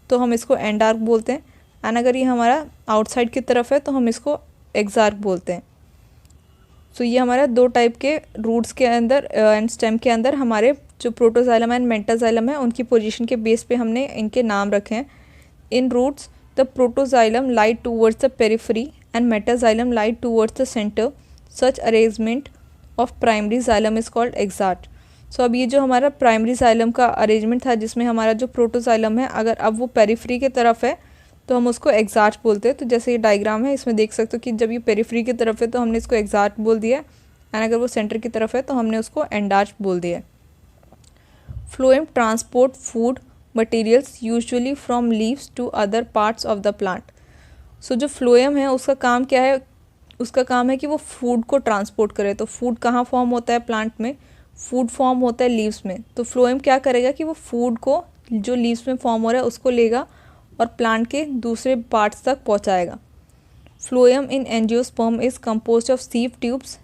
तो हम इसको एंडार्क बोलते हैं. एंड अगर ये हमारा आउटसाइड की तरफ है तो हम इसको एक्सार्क बोलते हैं. सो ये हमारा दो टाइप के रूट्स के अंदर एंड स्टेम के अंदर हमारे जो प्रोटोजाइलम एंड मेटाजाइलम है उनकी पोजीशन के बेस पे हमने इनके नाम रखे हैं. In roots the protoxylem lie towards the periphery and metaxylem lie towards the centre. Such arrangement of primary xylem is called exarch. So अब ये जो हमारा प्राइमरी जाइलम का अरेंजमेंट था जिसमें हमारा जो प्रोटोजाइलम है अगर अब वो पेरिफेरी की तरफ है तो हम उसको एक्सार्ट बोलते हैं. तो जैसे ये डायग्राम है इसमें देख सकते हो कि जब ये पेरिफेरी की तरफ है तो हमने इसको एक्सार्ट बोल दिया एंड अगर वो सेंटर की तरफ है तो हमने उसको एंडार्च बोल दिया. Phloem transport food materials usually from leaves to other parts of the plant. So जो फ्लोएम है उसका काम क्या है, उसका काम है कि वो फूड को ट्रांसपोर्ट करे. तो फूड कहाँ फॉर्म होता है प्लांट में, फूड फॉर्म होता है लीव्स में. तो फ्लोएम क्या करेगा कि वो फूड को जो लीव्स में फॉर्म हो रहा है उसको लेगा और प्लांट के दूसरे पार्ट्स तक पहुंचाएगा. Phloem in angiosperm is composed of sieve tubes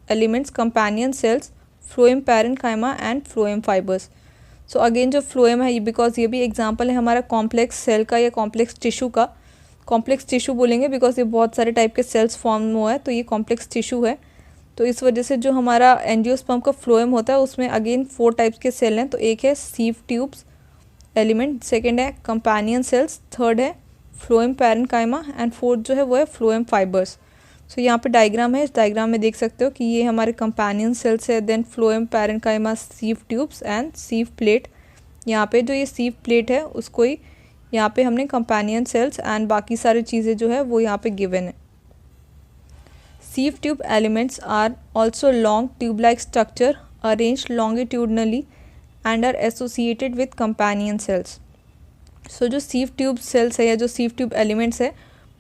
elements, companion cells, phloem parenchyma and phloem fibres. So again जो फ्लोएम है, बिकॉज ये भी एग्जांपल है हमारा कॉम्प्लेक्स सेल का या कॉम्प्लेक्स टिश्यू का। कॉम्प्लेक्स टिश्यू बोलेंगे बिकॉज ये बहुत सारे टाइप के सेल्स फॉर्म हुआ है, तो ये कॉम्प्लेक्स टिश्यू है। तो इस वजह से जो हमारा एंजियोस्पर्म का फ्लोएम होता है उसमें अगेन 4 टाइप्स के सेल हैं। तो एक है सीव ट्यूब्स एलिमेंट, सेकेंड है कंपेनियन सेल्स, थर्ड है फ्लोएम पैरेन्काइमा एंड फोर्थ जो है वो है फ्लोएम फाइबर्स। सो यहाँ पे डायग्राम है, इस डायग्राम में देख सकते हो कि ये हमारे कंपेनियन सेल्स है, then phloem parenchyma, sieve tubes and sieve plate. यहाँ पे जो ये सीव प्लेट है उसको ही यहाँ पे हमने कंपेनियन सेल्स एंड बाकी सारी चीज़ें जो है वो यहाँ पे गिवन है। Sieve tube elements are also long tube-like structure arranged longitudinally and are associated with companion cells. So जो sieve tube cells है या जो sieve tube elements है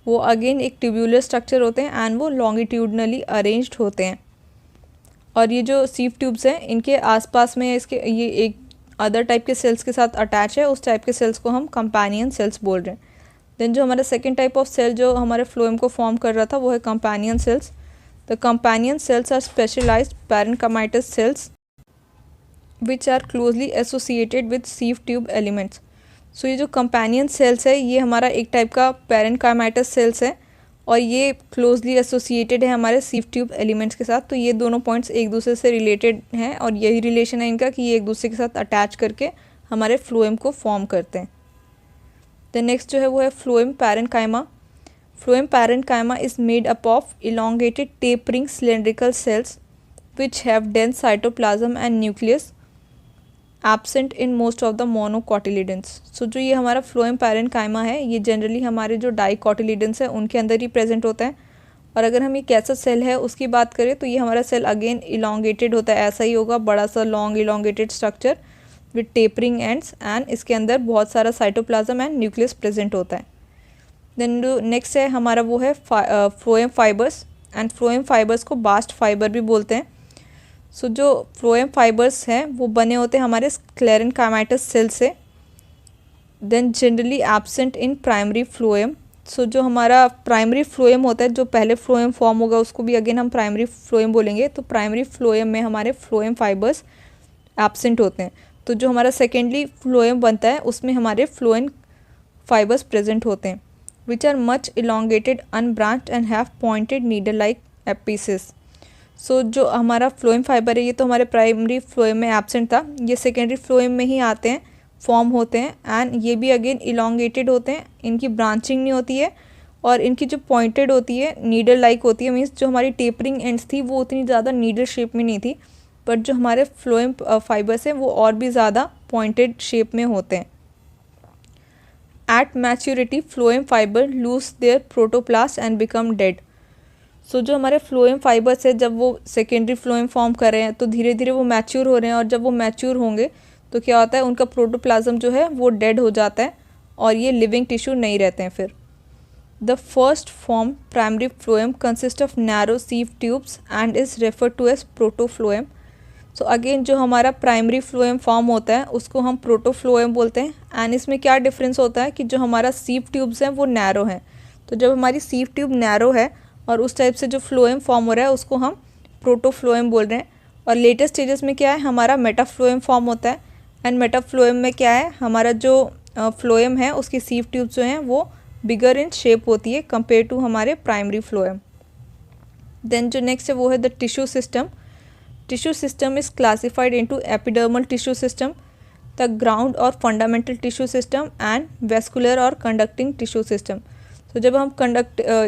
वो अगेन एक ट्यूबुलर स्ट्रक्चर होते हैं एंड वो लॉन्गिट्यूडनली अरेंज्ड होते हैं। और ये जो sieve tubes हैं इनके आसपास में इसके ये एक अदर टाइप के सेल्स के साथ अटैच है, उस टाइप के सेल्स को हम कंपेनियन सेल्स बोल रहे हैं। देन जो हमारा सेकेंड टाइप ऑफ सेल जो हमारे फ्लोएम को फॉर्म कर रहा था वो है companion cells. The companion cells are specialized parenchymatous cells which are closely associated with sieve tube elements. So ये जो companion cells है ये हमारा एक टाइप का parenchymatous cells है और ये closely associated है हमारे sieve tube elements के साथ। तो ये दोनों points एक दूसरे से related हैं और यही relation है इनका कि ये एक दूसरे के साथ attach करके हमारे phloem को form करते हैं। The next जो है वो है phloem parenchyma। Phloem parenchyma is made up of elongated tapering cylindrical cells which have dense cytoplasm and nucleus absent in most of the monocotyledons. So जो ये हमारा phloem parenchyma है ये जनरली हमारे जो dicotyledons है उनके अंदर ही प्रेजेंट होता है। और अगर हम ये कैसा सेल है उसकी बात करें तो ये हमारा सेल अगेन इलोंगेटेड होता है, ऐसा ही होगा, बड़ा सा long elongated structure with tapering ends and इसके अंदर बहुत सारा साइटोप्लाज्म एंड न्यूक्लियस प्रेजेंट होता है। देन जो नेक्स्ट है हमारा वो है phloem fibres and phloem fibres को बास्ट फाइबर भी बोलते हैं। सो जो फ्लोएम फाइबर्स हैं वो बने होते हैं हमारे स्क्लेरेन्काइमेटस सेल से, then generally absent in primary phloem. So जो हमारा प्राइमरी फ्लोएम होता है, जो पहले फ्लोएम फॉर्म होगा उसको भी अगेन हम प्राइमरी फ्लोएम बोलेंगे। तो प्राइमरी फ्लोएम में हमारे फ्लोएम फाइबर्स एब्सेंट होते हैं। तो जो हमारा सेकेंडरी फ्लोएम बनता है उसमें हमारे फ्लोएम फाइबर्स प्रेजेंट होते हैं which are much elongated, unbranched and have pointed needle-like apices. So जो हमारा फ्लोएम फाइबर है ये तो हमारे प्राइमरी फ्लोएम में एब्सेंट था, ये सेकेंडरी फ्लोएम में ही आते हैं, फॉर्म होते हैं एंड ये भी अगेन इलोंगेटेड होते हैं, इनकी ब्रांचिंग नहीं होती है और इनकी जो पॉइंटेड होती है नीडल लाइक होती है। मीन्स जो हमारी टेपरिंग एंड्स थी वो उतनी ज़्यादा नीडल शेप में नहीं थी, बट जो हमारे फ्लोएम फाइबर्स हैं वो और भी ज़्यादा पॉइंटेड शेप में होते हैं। At maturity, phloem fiber lose their protoplast and become dead. So जो हमारे फ्लोएम फाइबर्स है जब वो सेकेंडरी फ्लोएम फॉर्म कर रहे हैं तो धीरे धीरे वो मैच्योर हो रहे हैं और जब वो मैच्योर होंगे तो क्या होता है उनका प्रोटोप्लाज्म जो है वो डेड हो जाता है और ये लिविंग टिश्यू नहीं रहते हैं फिर। The first form primary phloem consist of narrow sieve tubes and is refer to as protophloem. So again जो हमारा प्राइमरी फ्लोएम फॉर्म होता है उसको हम प्रोटोफ्लोएम बोलते हैं एंड इसमें क्या डिफरेंस होता है कि जो हमारा सीव ट्यूब्स हैं वो नैरो हैं। तो जब हमारी सीव ट्यूब नैरो है और उस टाइप से जो फ्लोएम फॉर्म हो रहा है उसको हम प्रोटोफ्लोएम बोल रहे हैं। और लेटेस्ट स्टेजेस में क्या है हमारा मेटाफ्लोएम फॉर्म होता है एंड मेटाफ्लोएम में क्या है हमारा जो फ्लोएम है उसकी सीव ट्यूब्स जो हैं वो बिगर इन शेप होती है कंपेयर टू हमारे प्राइमरी फ्लोएम। देन जो नेक्स्ट है वो है the tissue system. Tissue system is classified into epidermal tissue system, the ground or fundamental tissue system and vascular or conducting tissue system. तो जब हम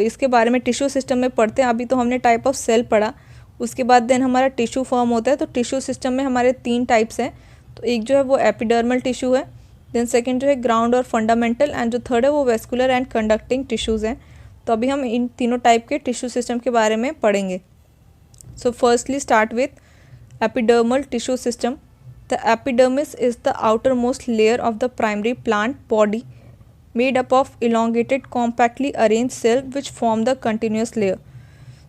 इसके बारे में टिश्यू सिस्टम में पढ़ते हैं, अभी तो हमने टाइप ऑफ सेल पढ़ा, उसके बाद देन हमारा टिश्यू फॉर्म होता है। तो टिश्यू सिस्टम में हमारे 3 टाइप्स हैं। तो एक जो है वो एपिडर्मल टिश्यू है, देन सेकेंड जो है ग्राउंड और फंडामेंटल एंड जो थर्ड है वो वेस्कुलर एंड कंडक्टिंग टिश्यूज़ हैं। तो अभी हम इन तीनों टाइप के टिश्यू सिस्टम के बारे में पढ़ेंगे। So firstly start with epidermal tissue system. The epidermis is the outermost layer of the primary plant body made up of elongated compactly arranged cells which form the continuous layer.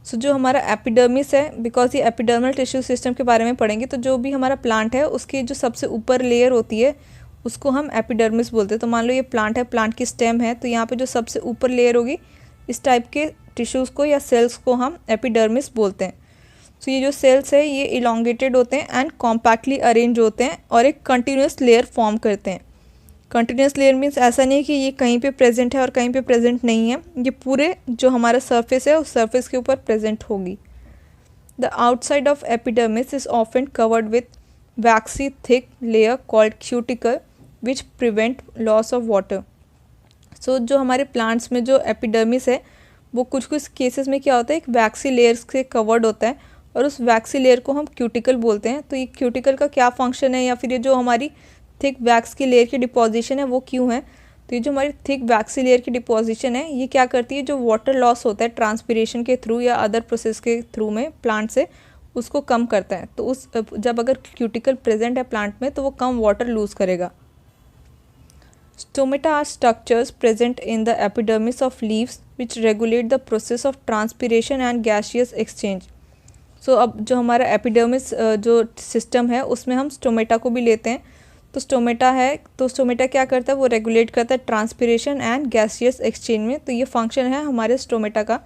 So जो हमारा epidermis है, because ये epidermal tissue system के बारे में पढ़ेंगे, तो जो भी हमारा प्लांट है उसकी जो सबसे ऊपर लेयर होती है उसको हम एपिडर्मिस बोलते हैं। तो मान लो ये प्लांट है, प्लांट की स्टेम है, तो यहाँ पे जो सबसे ऊपर लेयर होगी इस टाइप के टिश्यूज़ को या सेल्स को हम एपिडर्मिस बोलते हैं। सो ये जो सेल्स है ये इलोंगेटेड होते हैं एंड कॉम्पैक्टली अरेंज होते हैं और एक कंटिन्यूस लेयर फॉर्म करते हैं। कंटिन्यूस लेयर मीन्स ऐसा नहीं है कि ये कहीं पे प्रेजेंट है और कहीं पे प्रेजेंट नहीं है, ये पूरे जो हमारा सरफेस है उस सरफेस के ऊपर प्रेजेंट होगी। The outside of epidermis is often covered with waxy thick layer called cuticle which prevent loss of water. So जो हमारे प्लांट्स में जो एपिडर्मिस है वो कुछ कुछ केसेस में क्या होता है, एक वैक्सी लेयर से कवर्ड होता है और उस वैक्सी लेयर को हम क्यूटिकल बोलते हैं। तो ये क्यूटिकल का क्या फंक्शन है, या फिर ये जो हमारी थिक वैक्स की लेयर की डिपोजिशन है वो क्यों है, तो ये जो हमारी थिक वैक्सी लेयर की डिपोजिशन है ये क्या करती है, जो वाटर लॉस होता है ट्रांसपिरेशन के थ्रू या अदर प्रोसेस के थ्रू में प्लांट से, उसको कम करता है। तो उस जब अगर क्यूटिकल प्रेजेंट है प्लांट में तो वो कम वाटर लूज करेगा। Stomata are structures present in the epidermis of leaves which regulate the process of transpiration and gaseous exchange. So अब जो हमारा एपिडर्मिस जो सिस्टम है उसमें हम स्टोमेटा को भी लेते हैं। तो स्टोमेटा है, तो स्टोमेटा क्या करता है, वो रेगुलेट करता है ट्रांसपिरेशन एंड गैसियस एक्सचेंज में। तो ये फंक्शन है हमारे स्टोमेटा का।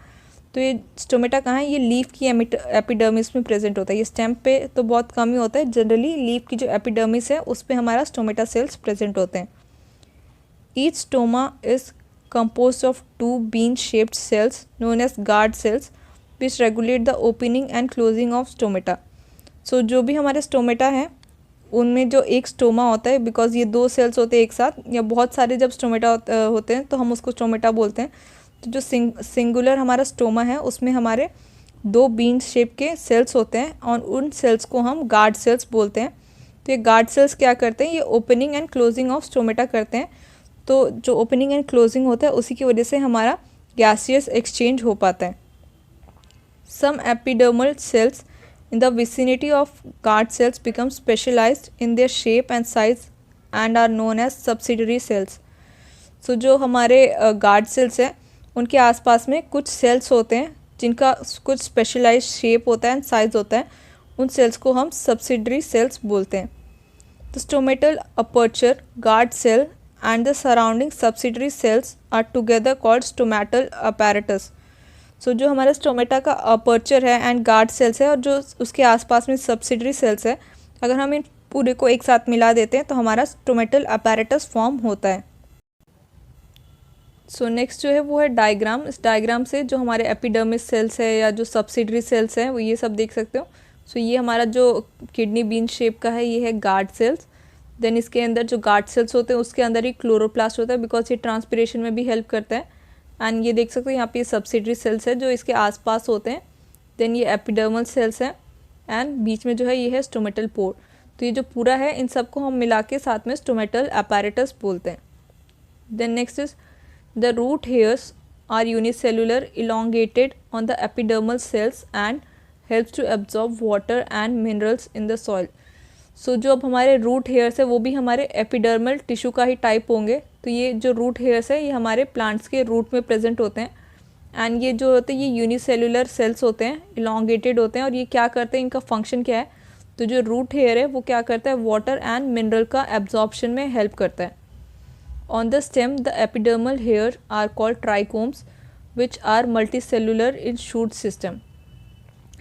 तो ये स्टोमेटा कहाँ है, ये लीफ की एपिडर्मिस में प्रेजेंट होता है। ये स्टेम पे तो बहुत कम ही होता है, जनरली लीफ की जो एपिडर्मिस है उस पर हमारा स्टोमेटा सेल्स प्रेजेंट होते हैं। Each stoma is composed of two bean-shaped cells known as guard cells which regulate the opening and closing of stomata. So जो भी हमारे स्टोमेटा हैं उनमें जो एक स्टोमा होता है, बिकॉज ये दो सेल्स होते हैं एक साथ, या बहुत सारे जब स्टोमेटा होते हैं तो हम उसको स्टोमेटा बोलते हैं। तो जो सिंगुलर हमारा स्टोमा है उसमें हमारे दो बीन शेप के सेल्स होते हैं और उन सेल्स को हम गार्ड सेल्स बोलते हैं। तो ये गार्ड सेल्स क्या करते हैं, ये opening and closing of stomata करते हैं। तो जो ओपनिंग एंड क्लोजिंग होता है उसी की वजह से हमारा गैसियस एक्सचेंज हो पाता है। Some epidermal cells in the vicinity of guard cells become specialised in their shape and size and are known as subsidiary cells. So जो हमारे गार्ड सेल्स हैं उनके आसपास में कुछ सेल्स होते हैं जिनका कुछ स्पेशलाइज शेप होता है एंड साइज होता है, उन सेल्स को हम सब्सिडरी सेल्स बोलते हैं। तो stomatal aperture, guard cell and the surrounding subsidiary cells are together called stomatal apparatus. So जो हमारा स्टोमेटा का अपर्चर है एंड गार्ड सेल्स है और जो उसके आसपास में सब्सिडरी सेल्स है, अगर हम इन पूरे को एक साथ मिला देते हैं तो हमारा स्टोमेटल अपैरेटस फॉर्म होता है। सो नेक्स्ट जो है वो है डायग्राम। इस डायग्राम से जो हमारे एपिडर्मिस सेल्स है या जो सब्सिडरी सेल्स हैं वो ये सब देख सकते हो। सो ये हमारा जो किडनी बीन शेप का है ये है गार्ड सेल्स। देन इसके अंदर जो गार्ड सेल्स होते हैं उसके अंदर ही क्लोरोप्लास्ट होता है, बिकॉज ये ट्रांसपिरेशन में भी हेल्प करता है। एंड ये देख सकते हो यहाँ पे सब्सिडरी सेल्स है जो इसके आसपास होते हैं। देन ये एपिडर्मल सेल्स हैं एंड बीच में जो है ये है स्टोमेटल पोर। तो ये जो पूरा है इन सबको हम मिला के साथ में स्टोमेटल अपैरेटस बोलते हैं। Then next is the root hairs are unicellular elongated on the epidermal cells and helps to absorb water and minerals in the soil. So जो अब हमारे रूट हेयर्स है वो भी हमारे एपिडर्मल टिश्यू का ही टाइप होंगे। तो ये जो रूट हेयर्स है ये हमारे प्लांट्स के रूट में प्रेजेंट होते हैं एंड ये जो होते हैं ये यूनिसेलुलर सेल्स होते हैं, इलोंगेटेड होते हैं। और ये क्या करते हैं, इनका फंक्शन क्या है, तो जो रूट हेयर है वो क्या करता है, वाटर एंड मिनरल का एब्जॉर्प्शन में हेल्प करता है। On the stem the epidermal hair are called trichomes which are multicellular in shoot system.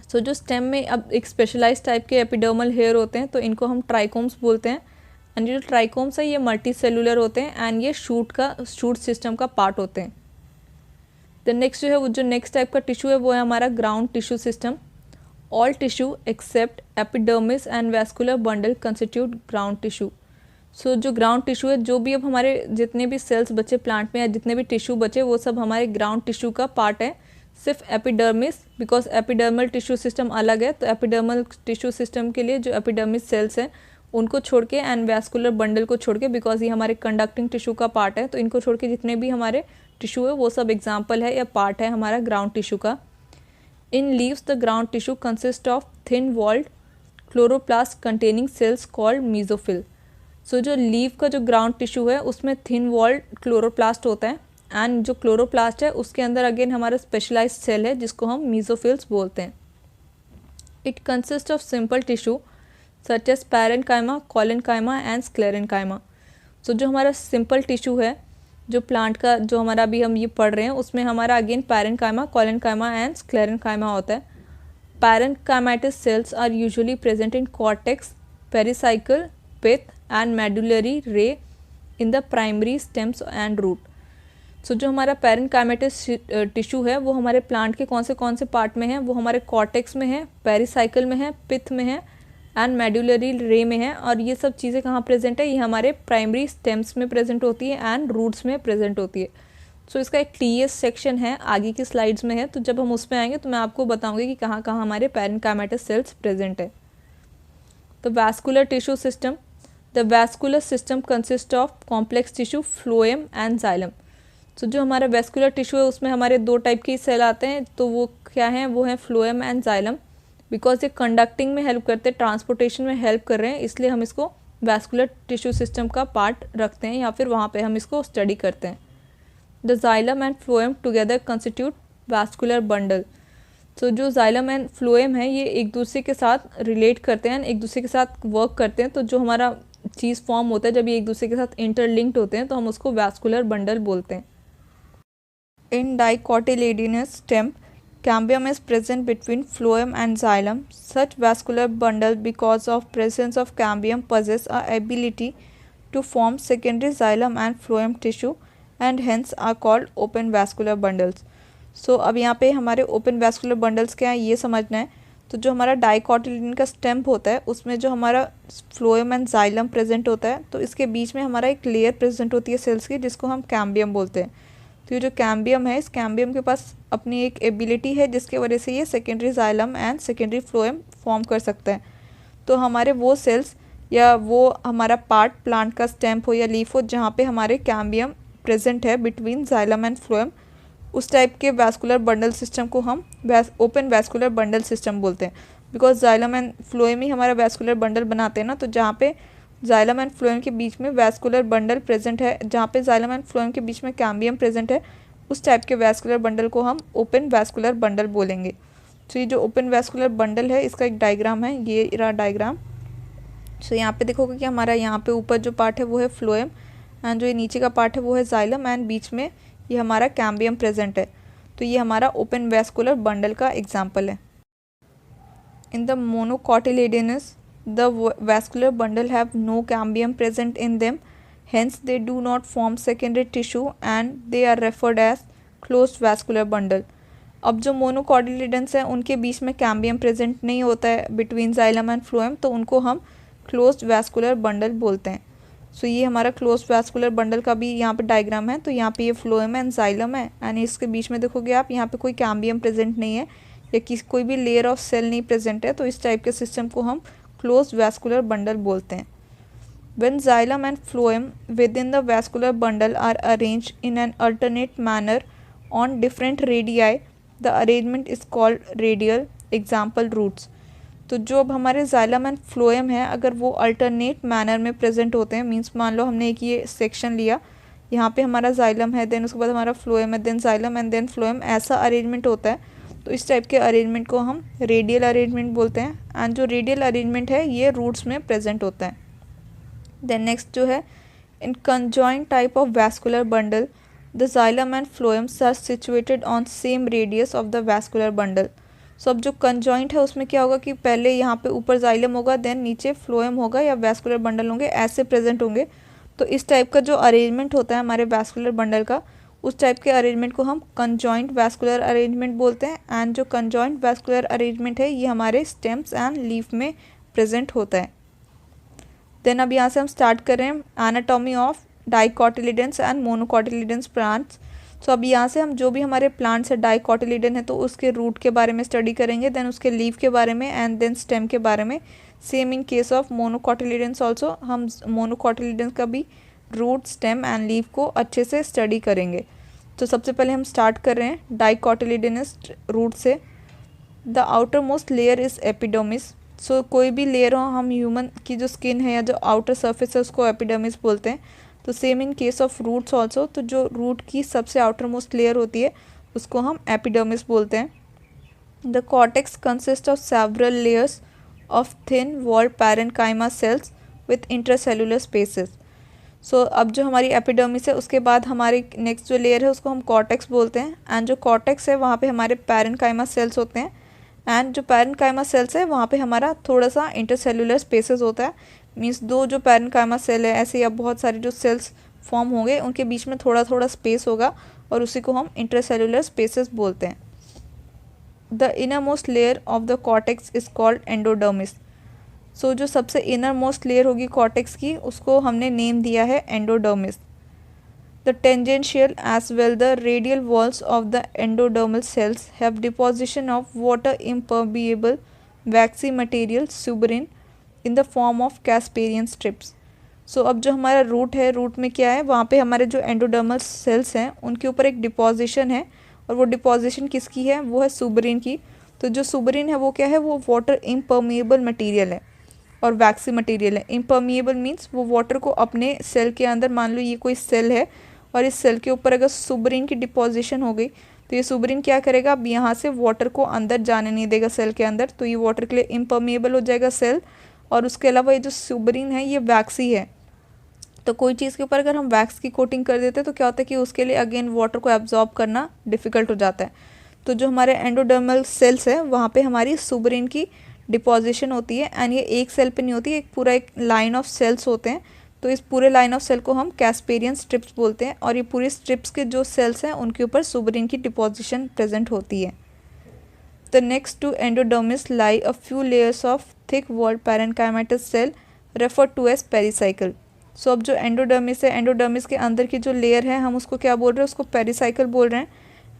So जो स्टेम में अब एक स्पेशलाइज टाइप के एपिडर्मल हेयर होते हैं तो इनको हम ट्राइकोम्स बोलते हैं। एंड जो ट्राइकोम्स है ये मल्टी सेलुलर होते हैं एंड ये शूट सिस्टम का पार्ट होते हैं। देन नेक्स्ट जो है वो जो नेक्स्ट टाइप का टिश्यू है वो है हमारा ground tissue system. All tissue except epidermis and vascular bundle constitute ground tissue. So जो ग्राउंड टिश्यू है, जो भी अब हमारे जितने भी सेल्स बचे प्लांट में या जितने भी टिश्यू बचे वो सब हमारे ग्राउंड टिश्यू का पार्ट है, सिर्फ epidermis, because epidermal tissue system अलग है। तो एपिडर्मल टिश्यू सिस्टम के लिए जो एपिडर्मिस सेल्स हैं उनको छोड़ के एंड वैस्कुलर बंडल को छोड़ के, बिकॉज ये हमारे कंडक्टिंग टिश्यू का पार्ट है, तो इनको छोड़ के जितने भी हमारे टिश्यू है वो सब एग्जाम्पल है या पार्ट है हमारा ग्राउंड टिश्यू का। In leaves the ground tissue consist of thin walled chloroplast containing cells called mesophyll. So जो लीव का जो ग्राउंड टिश्यू है उसमें थिन वॉल्ड क्लोरोप्लास्ट होता है एंड जो क्लोरोप्लास्ट है उसके अंदर अगेन हमारा स्पेशलाइज्ड सेल है जिसको हम मीजोफिल्स बोलते हैं। It consist of simple tissue such as parenchyma, collenchyma and sclerenchyma. So जो हमारा सिंपल टिश्यू है जो प्लांट का जो हमारा अभी हम ये पढ़ रहे हैं उसमें हमारा again parenchyma, collenchyma and sclerenchyma होता है। Parenchymatous cells are usually present in cortex, pericycle, pith and medullary ray in the primary stems and root. सो जो हमारा पैरेनकाइमेटस टिश्यू है वो हमारे प्लांट के कौन से पार्ट में है, वो हमारे कॉर्टेक्स में है, पेरिसाइकिल में है, पिथ में है एंड मेडुलरी रे में है। और ये सब चीज़ें कहाँ प्रेजेंट है, ये हमारे प्राइमरी स्टेम्स में प्रेजेंट होती है एंड रूट्स में प्रेजेंट होती है। सो इसका एक क्लियर सेक्शन है, आगे की स्लाइड्स में है, तो जब हम उसमें आएंगे तो मैं आपको बताऊंगी कि कहाँ कहाँ हमारे पैरेनकाइमेटस सेल्स प्रेजेंट है। तो vascular tissue system, the vascular system consist of complex tissue, phloem and xylem. तो जो हमारा वैस्कुलर टिश्यू है उसमें हमारे दो टाइप के सेल आते हैं, तो वो क्या हैं, वो हैं फ्लोएम एंड जाइलम। बिकॉज ये कंडक्टिंग में हेल्प करते हैं, ट्रांसपोर्टेशन में हेल्प कर रहे हैं, इसलिए हम इसको वैस्कुलर टिश्यू सिस्टम का पार्ट रखते हैं या फिर वहाँ पे हम इसको स्टडी करते हैं। The xylem and phloem together constitute vascular bundle. तो जो जाइलम एंड फ्लोएम है ये एक दूसरे के साथ रिलेट करते हैं, एक दूसरे के साथ वर्क करते हैं। तो जो हमारा चीज़ फॉर्म होता है जब ये एक दूसरे के साथ इंटरलिंक्ड होते हैं तो हम उसको वैस्कुलर बंडल बोलते हैं। In dicotyledonous stem, cambium is present between phloem and xylem. Such vascular bundle, because of presence of cambium, possess a ability to form secondary xylem and phloem tissue and hence are called open vascular bundles. So अब यहाँ पे हमारे open vascular bundles क्या है ये समझना है। तो जो हमारा डाइकोटिलेडोन का स्टेम होता है उसमें जो हमारा फ्लोएम एंड जाइलम प्रेजेंट होता है, तो इसके बीच में हमारा एक लेयर प्रेजेंट होती है सेल्स की जिसको हम कैम्बियम बोलते हैं। तो ये जो कैम्बियम है, इस कैम्बियम के पास अपनी एक एबिलिटी है जिसके वजह से ये secondary xylem and secondary phloem form कर सकता है। तो हमारे वो सेल्स या वो हमारा पार्ट प्लांट का स्टेम हो या लीफ हो जहाँ पे हमारे कैम्बियम प्रेजेंट है बिटवीन जाइलम एंड फ्लोएम, उस टाइप के वैस्कुलर बंडल सिस्टम को हम ओपन वैस्कुलर बंडल सिस्टम बोलते हैं। बिकॉज जाइलम एंड फ्लोएम ही हमारा वैस्कुलर बंडल बनाते हैं ना, तो जहाँ पे जाइलम एंड फ्लोएम के बीच में वैस्कुलर बंडल प्रेजेंट है, जहाँ पे जाइलम एंड फ्लोएम के बीच में कैम्बियम प्रेजेंट है, उस टाइप के वैस्कुलर बंडल को हम ओपन वैस्कुलर बंडल बोलेंगे। तो ये जो ओपन वैस्कुलर बंडल है इसका एक डायग्राम है, ये रहा डायग्राम। सो यहाँ पे देखोगे कि हमारा यहाँ पे ऊपर जो पार्ट है वो है फ्लोएम एंड जो ये नीचे का पार्ट है वो है जाइलम एंड बीच में ये हमारा कैम्बियम प्रेजेंट है। तो ये हमारा ओपन वैस्कुलर बंडल का एग्जाम्पल है। In the monocotyledonous the vascular bundle have no cambium present in them, hence they do not form secondary tissue and they are referred as closed vascular bundle. अब जो monocotyledons हैं उनके बीच में cambium present नहीं होता है between xylem and phloem, तो उनको हम क्लोज्ड वैस्कुलर बंडल बोलते हैं। सो ये हमारा क्लोज्ड वैस्कुलर बंडल का भी यहाँ पे डायग्राम है। तो यहाँ पे ये फ्लोएम एंड जाइलम है एंड इसके बीच में देखोगे आप यहाँ पे कोई कैम्बियम प्रेजेंट नहीं है या कोई भी लेयर ऑफ सेल नहीं प्रेजेंट है, तो इस टाइप के सिस्टम को हम क्लोज्ड वैस्कुलर बंडल बोलते हैं। When xylem and phloem within the vascular bundle are arranged in an alternate manner on different radii, the arrangement is called radial. Example roots. तो जो अब हमारे जाइलम एंड फ्लोएम है अगर वो अल्टरनेट मैनर में प्रेजेंट होते हैं, मीन्स मान लो हमने एक ये सेक्शन लिया, यहाँ पे हमारा जाइलम है, देन उसके बाद हमारा फ्लोएम है, then xylem and then phloem, ऐसा अरेंजमेंट होता है। तो इस टाइप के अरेंजमेंट को हम रेडियल अरेंजमेंट बोलते हैं एंड जो रेडियल अरेंजमेंट है ये रूट्स में प्रेजेंट होता है। देन नेक्स्ट जो है, in conjoint type of vascular bundle the xylem and phloems are situated on same radius of the vascular bundle. So अब जो कंजॉइंट है उसमें क्या होगा कि पहले यहाँ पे ऊपर जाइलम होगा, देन नीचे फ्लोएम होगा या वैस्कुलर बंडल होंगे, ऐसे प्रेजेंट होंगे। तो इस टाइप का जो अरेंजमेंट होता है हमारे वैस्कुलर बंडल का, उस टाइप के अरेंजमेंट को हम कंजॉइंट वैस्कुलर अरेंजमेंट बोलते हैं एंड जो कंजॉइंट वैस्कुलर अरेंजमेंट है ये हमारे स्टेम्स एंड लीफ में प्रेजेंट होता है। देन अब यहाँ से हम स्टार्ट करें anatomy of dicotyledons and monocotyledons plants. So अब यहाँ से हम जो भी हमारे प्लांट्स है डाइकोटिलेडन है तो उसके रूट के बारे में स्टडी करेंगे, देन उसके लीफ के बारे में एंड देन स्टेम के बारे में। Same in case of monocotyledons also, हम मोनोकोटिलेडन्स का भी रूट, स्टेम एंड लीफ को अच्छे से स्टडी करेंगे। तो सबसे पहले हम स्टार्ट कर रहे हैं डाइकोटिलेडनस रूट से। The outer most layer is epidermis. So कोई भी लेयर हो, हम ह्यूमन की जो स्किन है या जो आउटर सरफेस है उसको एपिडर्मिस बोलते हैं। तो same in case of roots also, तो जो रूट की सबसे आउटर मोस्ट लेयर होती है उसको हम एपिडर्मिस बोलते हैं। The cortex consist of several layers of thin walled parenchyma cells with intracellular spaces. So अब जो हमारी एपिडर्मिस है उसके बाद हमारी नेक्स्ट जो लेयर है उसको हम कॉर्टेक्स बोलते हैं एंड जो कॉर्टेक्स है वहाँ पे हमारे पैरेन्काइमा सेल्स होते हैं एंड जो पैरेन्काइमा सेल्स है वहाँ पे हमारा थोड़ा सा इंटरसेलुलर स्पेसेस होता है, मीन्स दो जो पैरेन्काइमा सेल है ऐसे या बहुत सारे जो सेल्स फॉर्म होंगे उनके बीच में थोड़ा थोड़ा स्पेस होगा और उसी को हम इंटरसेलुलर स्पेसेस बोलते हैं। The inner most layer of the cortex is called endodermis. So जो सबसे इनर मोस्ट लेयर होगी कॉर्टेक्स की उसको हमने नेम दिया है endodermis. The tangential as well the radial walls of the endodermal cells have deposition of water impermeable waxy material suberin in the form of Casparian strips. So अब जो हमारा root है, रूट में क्या है, वहाँ पे हमारे जो एंडोडर्मल सेल्स हैं उनके ऊपर एक डिपोजिशन है और वो डिपोजिशन किसकी है, वो है सुबरिन की। तो जो सुबरिन है वो क्या है, वो वाटर इम्पर्मिएबल मटेरियल है और वैक्सी मटेरियल है। इम्पर्मिएबल मीन्स वो वाटर को अपने सेल के अंदर, मान लो ये कोई सेल है और इस सेल के ऊपर अगर सुबरिन की डिपोजिशन हो गई तो ये सुबरिन क्या करेगा, अब यहाँ से वाटर को अंदर जाने नहीं देगा सेल के अंदर, तो ये वाटर के लिए इम्पर्मिएबल हो जाएगा सेल। और उसके अलावा ये जो सुबरिन है ये वैक्सी है, तो कोई चीज़ के ऊपर अगर हम वैक्स की कोटिंग कर देते हैं तो क्या होता है कि उसके लिए अगेन वाटर को एब्जॉर्ब करना डिफ़िकल्ट हो जाता है। तो जो हमारे एंडोडर्मल सेल्स है वहाँ पे हमारी सुबरिन की डिपोजिशन होती है एंड ये एक सेल पे नहीं होती, एक पूरा एक लाइन ऑफ सेल्स होते हैं। तो इस पूरे लाइन ऑफ सेल को हम कैस्पेरियन स्ट्रिप्स बोलते हैं और ये पूरी स्ट्रिप्स के जो सेल्स हैं उनके ऊपर सुबरिन की डिपोजिशन प्रेजेंट होती है। The next to endodermis lie a few layers of thick walled parenchymatous cell refer to as pericycle. So अब जो एंडोडर्मिस है, एंडोडर्मिस के अंदर की जो लेयर है हम उसको क्या बोल रहे हैं, उसको पेरिसाइकिल बोल रहे हैं।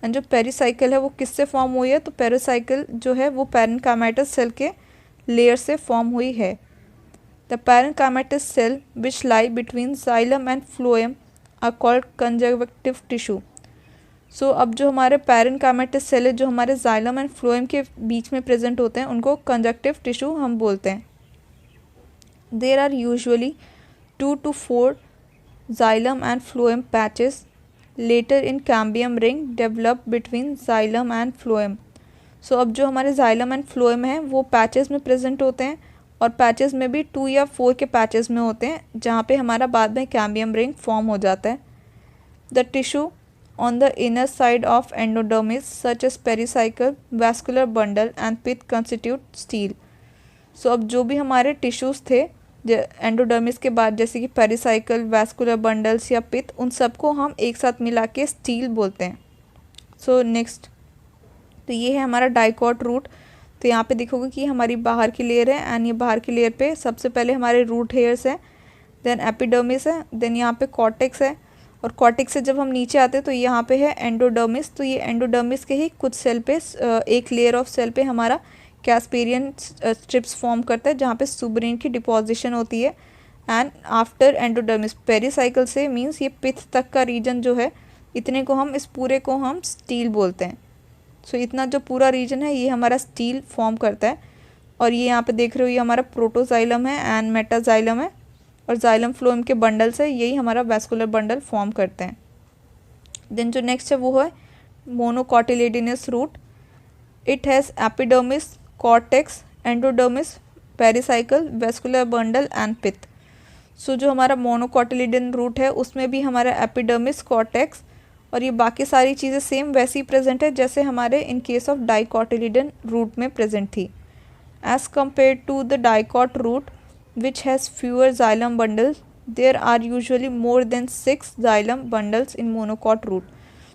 एंड जो पेरिसाइकिल है वो किससे फॉर्म हुई है, तो पेरिसाइकिल जो है वो पैरेन्काइमेटस सेल के लेयर से फॉर्म हुई है। The parenchymatous cell which lie between xylem and phloem are called conjunctive tissue. So अब जो हमारे parenchymatous cell है जो हमारे xylem and phloem के बीच में प्रेजेंट होते हैं उनको conjunctive tissue हम बोलते हैं। There are usually 2 to 4 xylem and phloem patches later in cambium ring develop between xylem and phloem. So अब जो हमारे xylem and phloem हैं वो पैचेस में प्रेजेंट होते हैं और पैचेस में भी 2 या 4 के पैचेस में होते हैं जहाँ पे हमारा बाद में कैम्बियम रिंग फॉर्म हो जाता है। The tissue on the inner side of endodermis such as pericycle, vascular bundle and pith constitute stele. So अब जो भी हमारे टिश्यूज़ थे एंडोडर्मिस के बाद, जैसे कि पेरिसाइकल, वैस्कुलर बंडल्स या पिथ, उन सबको हम एक साथ मिला के स्टील बोलते हैं। सो नेक्स्ट, तो ये है हमारा डाइकॉट रूट। तो यहाँ पे देखोगे कि हमारी बाहर की लेयर है एंड ये बाहर की लेयर पे सबसे पहले हमारे रूट हेयर्स हैं, देन एपिडर्मिस है, देन यहाँ पे कॉर्टेक्स है और कॉर्टेक्स से जब हम नीचे आते हैं तो यहाँ पे है एंडोडर्मिस। तो ये एंडोडर्मिस के ही कुछ सेल पे, एक लेयर ऑफ सेल पे हमारा कैस्पेरियन स्ट्रिप्स फॉर्म करता है जहाँ पे सुबरिन की डिपोजिशन होती है। एंड आफ्टर एंडोडर्मिस पेरिसाइकिल से मीन्स ये पिथ तक का रीजन जो है, इतने को हम, इस पूरे को हम स्टील बोलते हैं। सो इतना जो पूरा रीजन है ये हमारा स्टील फॉर्म करता है। और ये यहाँ पे देख रहे हो ये हमारा प्रोटोजाइलम है एंड मेटाजाइलम है और जाइलम फ्लोएम के बंडल्स है, यही हमारा वैस्कुलर बंडल फॉर्म करते हैं। देन जो नेक्स्ट है वो है monocotyledonous root. It has epidermis, cortex, endodermis, pericycle, vascular bundle and pith. So जो हमारा मोनोकॉटिलिडन रूट है उसमें भी हमारा एपिडर्मिस, कॉर्टेक्स और ये बाकी सारी चीज़ें सेम वैसे ही प्रेजेंट है जैसे हमारे in case of dicotyledon root में प्रेजेंट थी। As compare to the dicot root which has fewer xylem bundles, there are usually more than 6 xylem bundles in monocot root.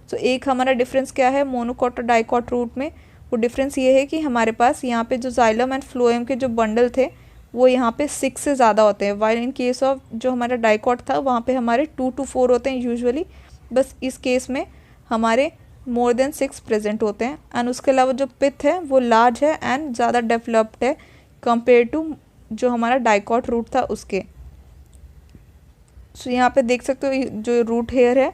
तो एक हमारा डिफरेंस क्या है मोनोकॉट और डाइकॉट रूट में, वो डिफरेंस ये है कि हमारे पास यहाँ पे जो जाइलम एंड फ्लोएम के जो बंडल थे वो यहाँ पे 6 से ज़्यादा होते हैं, वाइल इन केस ऑफ जो हमारा डाइकॉट था वहाँ पे हमारे 2 to 4 होते हैं यूजुअली। बस इस केस में हमारे मोर देन 6 प्रेजेंट होते हैं। एंड उसके अलावा जो पिथ है वो लार्ज है एंड ज़्यादा डेवलप्ड है कंपेयर टू जो हमारा डाइकॉट रूट था उसके। सो यहाँ पे देख सकते हो जो रूट हेयर है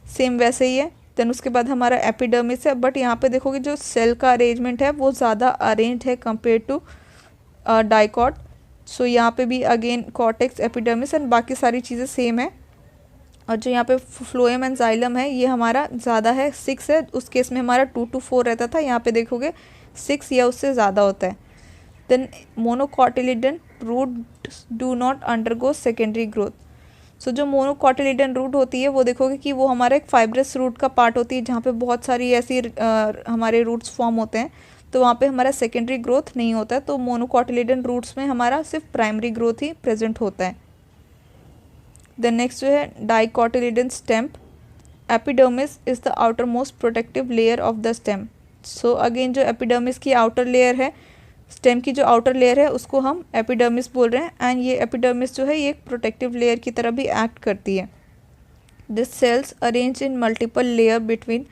सेम वैसे ही है। देन उसके बाद हमारा एपिडर्मिस है, बट यहाँ पे देखोगे जो सेल का अरेंजमेंट है वो ज़्यादा अरेंज है कंपेयर टू डाइकॉट। सो यहाँ पे भी अगेन कॉर्टेक्स, एपिडर्मिस एंड बाकी सारी चीज़ें सेम है। और जो यहाँ पे फ्लोएम एंड जाइलम है ये हमारा ज़्यादा है, 6 है, उस केस में हमारा 2 to 4 रहता था, यहाँ पे देखोगे 6 या उससे ज़्यादा होता है। Then monocotyledon root do not undergo secondary growth. So जो मोनोकॉटिलिडन रूट होती है वो देखोगे कि वो हमारा एक फाइब्रस रूट का पार्ट होती है जहाँ पे बहुत सारी ऐसी हमारे रूट्स फॉर्म होते हैं। तो वहाँ पे हमारा सेकेंडरी ग्रोथ नहीं होता है, तो मोनोकोटिलिडन रूट्स में हमारा सिर्फ प्राइमरी ग्रोथ ही प्रेजेंट होता है। देन नेक्स्ट जो है dicotyledon stem. Epidermis is the outer most protective layer of the stem. So again जो एपिडर्मिस की आउटर लेयर है, स्टेम की जो आउटर लेयर है, उसको हम एपिडर्मिस बोल रहे हैं। एंड ये एपिडर्मिस जो है ये एक प्रोटेक्टिव लेयर की तरह भी एक्ट करती है। This cells arrange in multiple layer between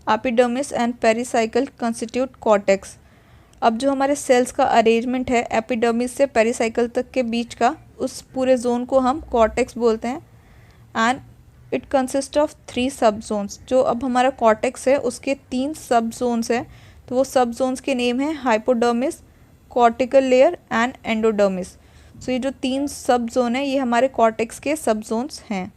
epidermis and pericycle constitute cortex. अब जो हमारे सेल्स का अरेंजमेंट है एपिडर्मिस से पेरिसाइकल तक के बीच का, उस पूरे जोन को हम कॉर्टेक्स बोलते हैं। एंड इट कंसिस्ट ऑफ 3 सब जोन्स। जो अब हमारा कॉर्टेक्स है उसके 3 सब जोन्स हैं, तो वो सब जोन्स के नेम हैं hypodermis, cortical layer and endodermis. So ये जो 3 सब जोन है ये हमारे कॉर्टेक्स के सब जोन्स हैं।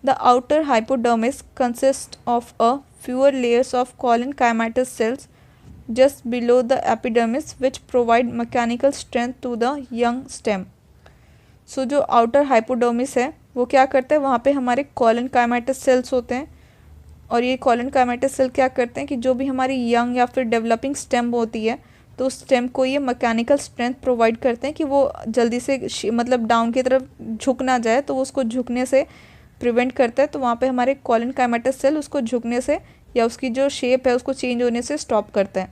The outer hypodermis consist of a fewer layers of collenchymatous cells just below the epidermis which provide mechanical strength to the young stem. So जो outer hypodermis है वो क्या करता है, वहाँ पे हमारे कॉलन काइमेटस सेल्स होते हैं, और ये कॉलन काइमेटस सेल क्या करते हैं कि जो भी हमारी यंग या फिर डेवलपिंग स्टेम होती है तो उस स्टेम को ये मैकेनिकल स्ट्रेंथ प्रोवाइड करते हैं कि वो जल्दी से मतलब डाउन की तरफ झुक ना जाए, तो वो उसको झुकने से प्रिवेंट करता है। तो वहाँ पे हमारे कॉलन काइमेटस सेल उसको झुकने से या उसकी जो शेप है उसको चेंज होने से स्टॉप करता है।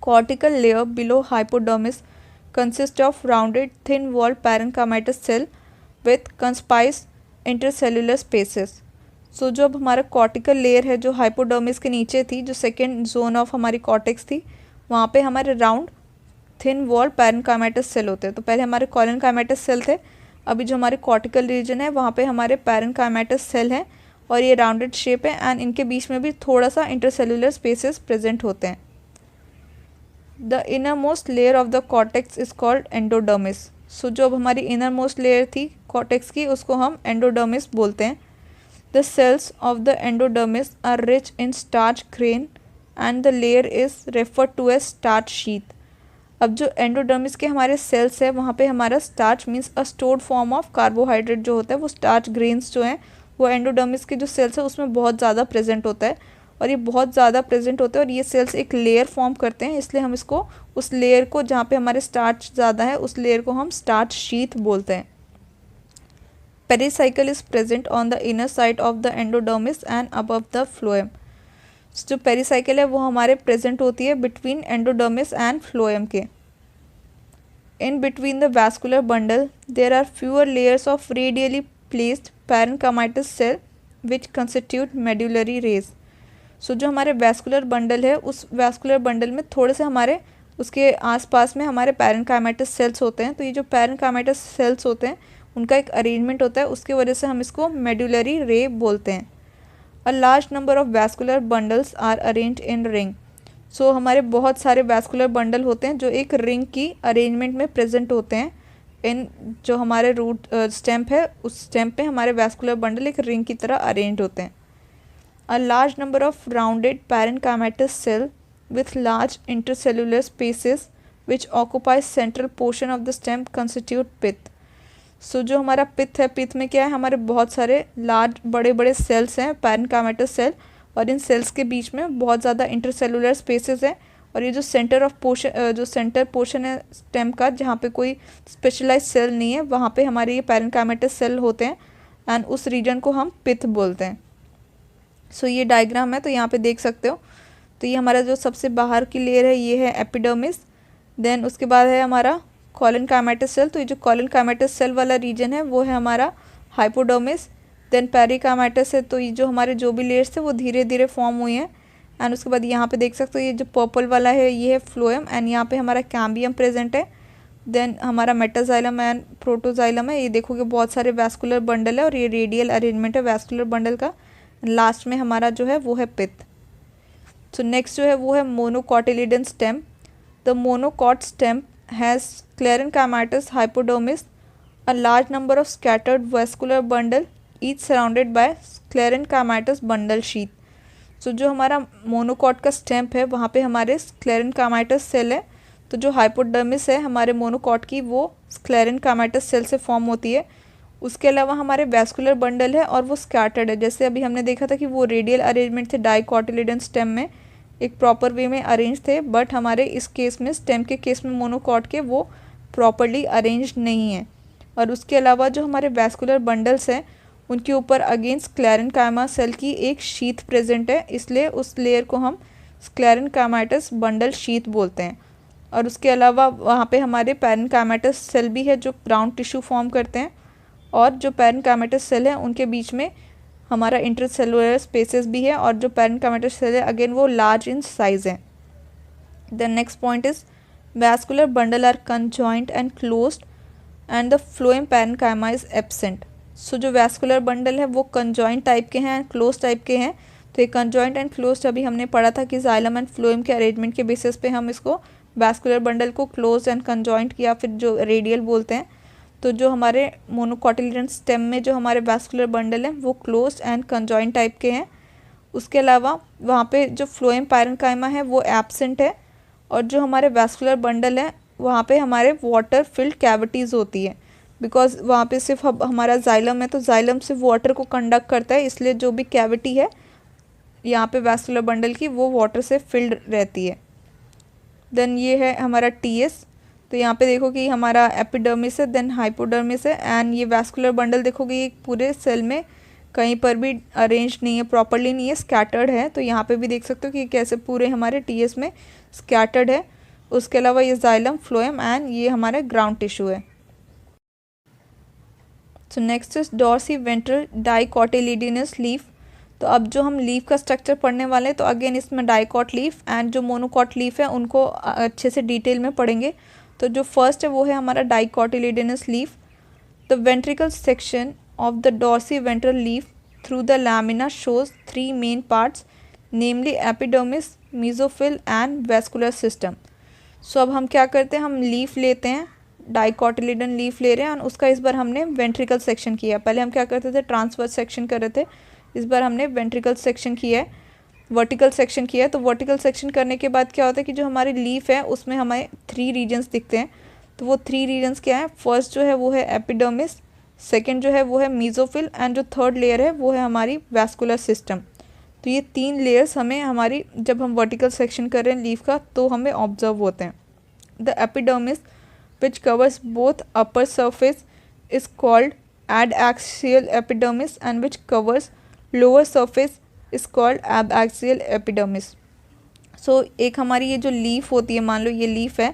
Cortical layer below hypodermis consist of rounded thin wall parenchymatous cell with conspicuous intercellular spaces. So जो अब हमारा कॉर्टिकल लेयर है जो हाइपोडर्मिस के नीचे थी, जो सेकेंड जोन ऑफ हमारी कॉर्टेक्स थी, वहाँ पे हमारे round thin wall parenchymatous cell होते हैं। तो पहले हमारे कॉलन काइमेटस सेल थे, अभी जो हमारे कॉर्टिकल रीजन है वहाँ पे हमारे पैरेन्काइमेटस सेल हैं और ये राउंडेड शेप है एंड इनके बीच में भी थोड़ा सा इंटरसेलुलर स्पेसेस प्रेजेंट होते हैं। The inner most layer of the cortex is called endodermis. So जो अब हमारी इनर मोस्ट लेयर थी कॉर्टेक्स की उसको हम एंडोडर्मिस बोलते हैं। The cells of the endodermis are rich in starch grain and the layer is referred to as starch sheath. अब जो एंडोडर्मिस के हमारे सेल्स है वहाँ पे हमारा starch means a stored form of carbohydrate जो होता है, वो स्टार्च ग्रेन्स जो हैं वो एंडोडर्मिस के जो सेल्स है उसमें बहुत ज़्यादा प्रेजेंट होता है, और ये बहुत ज़्यादा प्रेजेंट होता है और ये सेल्स एक लेयर फॉर्म करते हैं, इसलिए हम इसको उस लेयर को जहाँ पे हमारे स्टार्च ज़्यादा है उस लेयर को हम स्टार्च शीथ बोलते हैं। Pericycle is present on the inner side of the endodermis and above the phloem. जो पेरिसाइकल है वो हमारे प्रेजेंट होती है बिटवीन एंडोडर्मिस एंड फ्लोएम के। In between the vascular bundle there are fewer layers of radially placed parenchymatous cell which constitute medullary rays. So जो हमारे vascular bundle है उस वैस्कुलर बंडल में थोड़े से हमारे उसके आसपास में हमारे पैरेन्काइमेटस सेल्स होते हैं। तो ये जो पैरेन्काइमेटस सेल्स होते हैं उनका एक अरेंजमेंट होता है, उसकी वजह से हम इसको मेडुलरी रे बोलते हैं। A large number of vascular bundles are arranged in ring. So हमारे बहुत सारे वैस्कुलर बंडल होते हैं जो एक रिंग की अरेंजमेंट में प्रेजेंट होते हैं। इन जो हमारे रूट स्टेम्प है उस स्टेम्प पे हमारे वैस्कुलर बंडल एक रिंग की तरह अरेंज होते हैं। A large number of rounded parenchymatous cell with large intercellular spaces which occupies central portion of the stem constitute pith. So जो हमारा पिथ है, पिथ में क्या है, हमारे बहुत सारे लार्ज बड़े बड़े सेल्स हैं पैरेन्काइमेटस सेल, और इन सेल्स के बीच में बहुत ज़्यादा इंटरसेलुलर स्पेसेस हैं, और ये जो सेंटर ऑफ पोर्शन जो सेंटर पोर्शन है स्टेम का जहाँ पे कोई स्पेशलाइज सेल नहीं है वहाँ पे हमारे ये पैरेन्काइमेटस सेल होते हैं एंड उस रीजन को हम पिथ बोलते हैं। सो ये डायग्राम है तो यहाँ पे देख सकते हो। तो ये हमारा जो सबसे बाहर की लेयर है ये है एपिडर्मिस, देन उसके बाद है हमारा कॉलन काइमेटस सेल। तो ये जो कॉलन काइमेटस सेल वाला रीजन है वो है हमारा हाइपोडर्मिस, देन पेरिकाइमेटस है। तो ये जो हमारे जो भी लेयर्स थे वो धीरे धीरे फॉर्म हुई हैं एंड उसके बाद यहाँ पे देख सकते हो ये जो पर्पल वाला है ये है फ्लोएम एंड यहाँ पे हमारा कैम्बियम प्रेजेंट है, देन हमारा मेटाजाइलम एंड प्रोटोजाइलम है। ये देखोगे बहुत सारे वैस्कुलर बंडल है और ये रेडियल अरेंजमेंट है वैस्कुलर बंडल का। लास्ट में हमारा जो है वो है पिथ। सो नेक्स्ट जो है वो है monocotyledon stem. The monocot stem has sclerenchymatous hypodermis, a large number of scattered vascular bundle each surrounded by sclerenchymatous bundle sheath. So जो हमारा मोनोकॉट का स्टेम है वहाँ पे हमारे स्क्लेरेन्काइमेटस सेल है। तो जो हाइपोडर्मिस है हमारे मोनोकॉट की वो स्क्लेरेन्काइमेटस सेल से फॉर्म होती है। उसके अलावा हमारे वैस्कुलर बंडल है और वो स्कैटर्ड है, जैसे अभी हमने देखा था कि वो रेडियल अरेंजमेंट थे डाइकोटिलिडन स्टेम में, एक प्रॉपर वे में अरेंज थे, बट हमारे इस केस में स्टेम के केस में मोनोकॉट के वो प्रॉपरली अरेंज नहीं है। और उसके अलावा जो हमारे वैस्कुलर बंडल्स हैं उनके ऊपर अगेन स्क्लेरेनकाइमा सेल की एक शीथ प्रेजेंट है, इसलिए उस लेयर को हम स्क्लेरेनकाइमाटस बंडल शीथ बोलते हैं। और उसके अलावा वहाँ पे हमारे पैरेन्काइमाटस सेल भी है जो ग्राउंड टिश्यू फॉर्म करते हैं, और जो पैरेन्काइमाटस सेल है उनके बीच में हमारा इंटरसेलुलर स्पेसेस भी है, और जो पैरेन्काइमाटस सेल है अगेन वो लार्ज इन साइज है। The next point is vascular bundle are conjoint and closed and the phloem parenchyma is absent. So जो वैस्कुलर बंडल है वो कंजॉइंट टाइप के हैं, क्लोज टाइप के हैं। तो ये कंजॉइंट एंड क्लोज्ड अभी हमने पढ़ा था कि जाइलम एंड फ्लोएम के अरेंजमेंट के बेसिस पे हम इसको वैस्कुलर बंडल को क्लोज एंड कंजॉइंट या फिर जो रेडियल बोलते हैं। तो जो हमारे मोनोकोटिलिडन स्टेम में जो हमारे वैस्कुलर बंडल हैं वो क्लोज एंड कंजॉइंट टाइप के हैं। उसके अलावा वहाँ पे जो फ्लोएम पैरेन्काइमा है वो एब्सेंट है, और जो हमारे वैस्कुलर बंडल है वहाँ पे हमारे वाटर फिल्ड कैविटीज़ होती है, बिकॉज वहाँ पे सिर्फ हमारा जाइलम है, तो जाइलम सिर्फ वाटर को कंडक्ट करता है, इसलिए जो भी कैविटी है यहाँ पे वैस्कुलर बंडल की वो वाटर से फिल्ड रहती है। देन ये है हमारा टीएस। तो यहाँ पे देखो कि हमारा एपिडर्मिस है, देन हाइपोडर्मिस है, एंड ये वैस्कुलर बंडल देखोगे ये पूरे सेल में कहीं पर भी अरेंज नहीं है, प्रॉपरली नहीं है, स्कैटर्ड है। तो यहाँ पे भी देख सकते हो कि कैसे पूरे हमारे टीएस में स्कैटर्ड है। उसके अलावा ये जाइलम, फ्लोएम एंड ये हमारा ग्राउंड टिश्यू है। So next is dorsiventral dicotyledonous leaf. तो अब जो हम लीफ का स्ट्रक्चर पढ़ने वाले हैं, तो अगेन इसमें डाइकॉट लीफ एंड जो मोनोकॉट लीफ है उनको अच्छे से डिटेल में पढ़ेंगे। तो जो फर्स्ट है वो है हमारा dicotyledonous leaf. The ventricle section of the dorsiventral leaf through the lamina shows 3 main parts, namely epidermis, mesophyll and vascular system. So अब हम क्या करते हैं, हम लीफ लेते हैं, डाइकोटिलिडन लीफ ले रहे हैं, और उसका इस बार हमने वेंट्रिकल सेक्शन किया। पहले हम क्या करते थे, ट्रांसवर्स सेक्शन कर रहे थे, इस बार हमने वेंट्रिकल सेक्शन किया है, वर्टिकल सेक्शन किया है। तो वर्टिकल सेक्शन करने के बाद क्या होता है कि जो हमारी लीफ है उसमें हमें 3 रीजन्स दिखते हैं। तो वो 3 रीजन्स क्या है, फर्स्ट जो है वो है एपिडर्मिस, सेकेंड जो है वो है मीजोफिल, एंड जो थर्ड लेयर है वो है हमारी वैस्कुलर सिस्टम। तो ये 3 लेयर्स हमें हमारी जब हम वर्टिकल सेक्शन कर रहे हैं लीफ का तो हमें ऑब्जर्व होते हैं। The epidermis which covers both upper surface is called adaxial epidermis, and which covers lower surface is called abaxial epidermis. So एक हमारी ये जो लीफ होती है, मान लो ये लीफ है,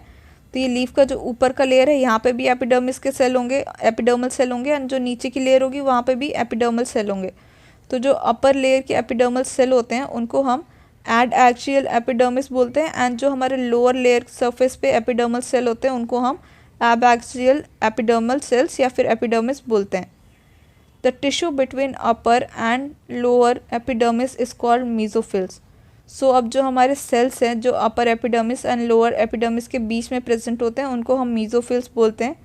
तो ये लीफ का जो ऊपर का लेयर है यहाँ पे भी एपिडर्मिस के सेल होंगे, एपिडर्मल सेल होंगे, एंड जो नीचे की लेयर होगी वहाँ पे भी एपिडर्मल सेल होंगे। तो जो अपर लेयर के एपिडर्मल सेल होते हैं उनको हम एडएक्सियल एपिडर्मिस बोलते हैं, एंड जो हमारे लोअर लेयर सरफेस पे एपिडर्मल सेल होते हैं उनको हम एबएक्सियल एपिडर्मल सेल्स या फिर एपिडर्मिस बोलते हैं। The tissue between upper and lower epidermis is called mesophils. So अब जो हमारे सेल्स हैं जो upper epidermis and lower epidermis के बीच में प्रेजेंट होते हैं उनको हम मीजोफिल्स बोलते हैं।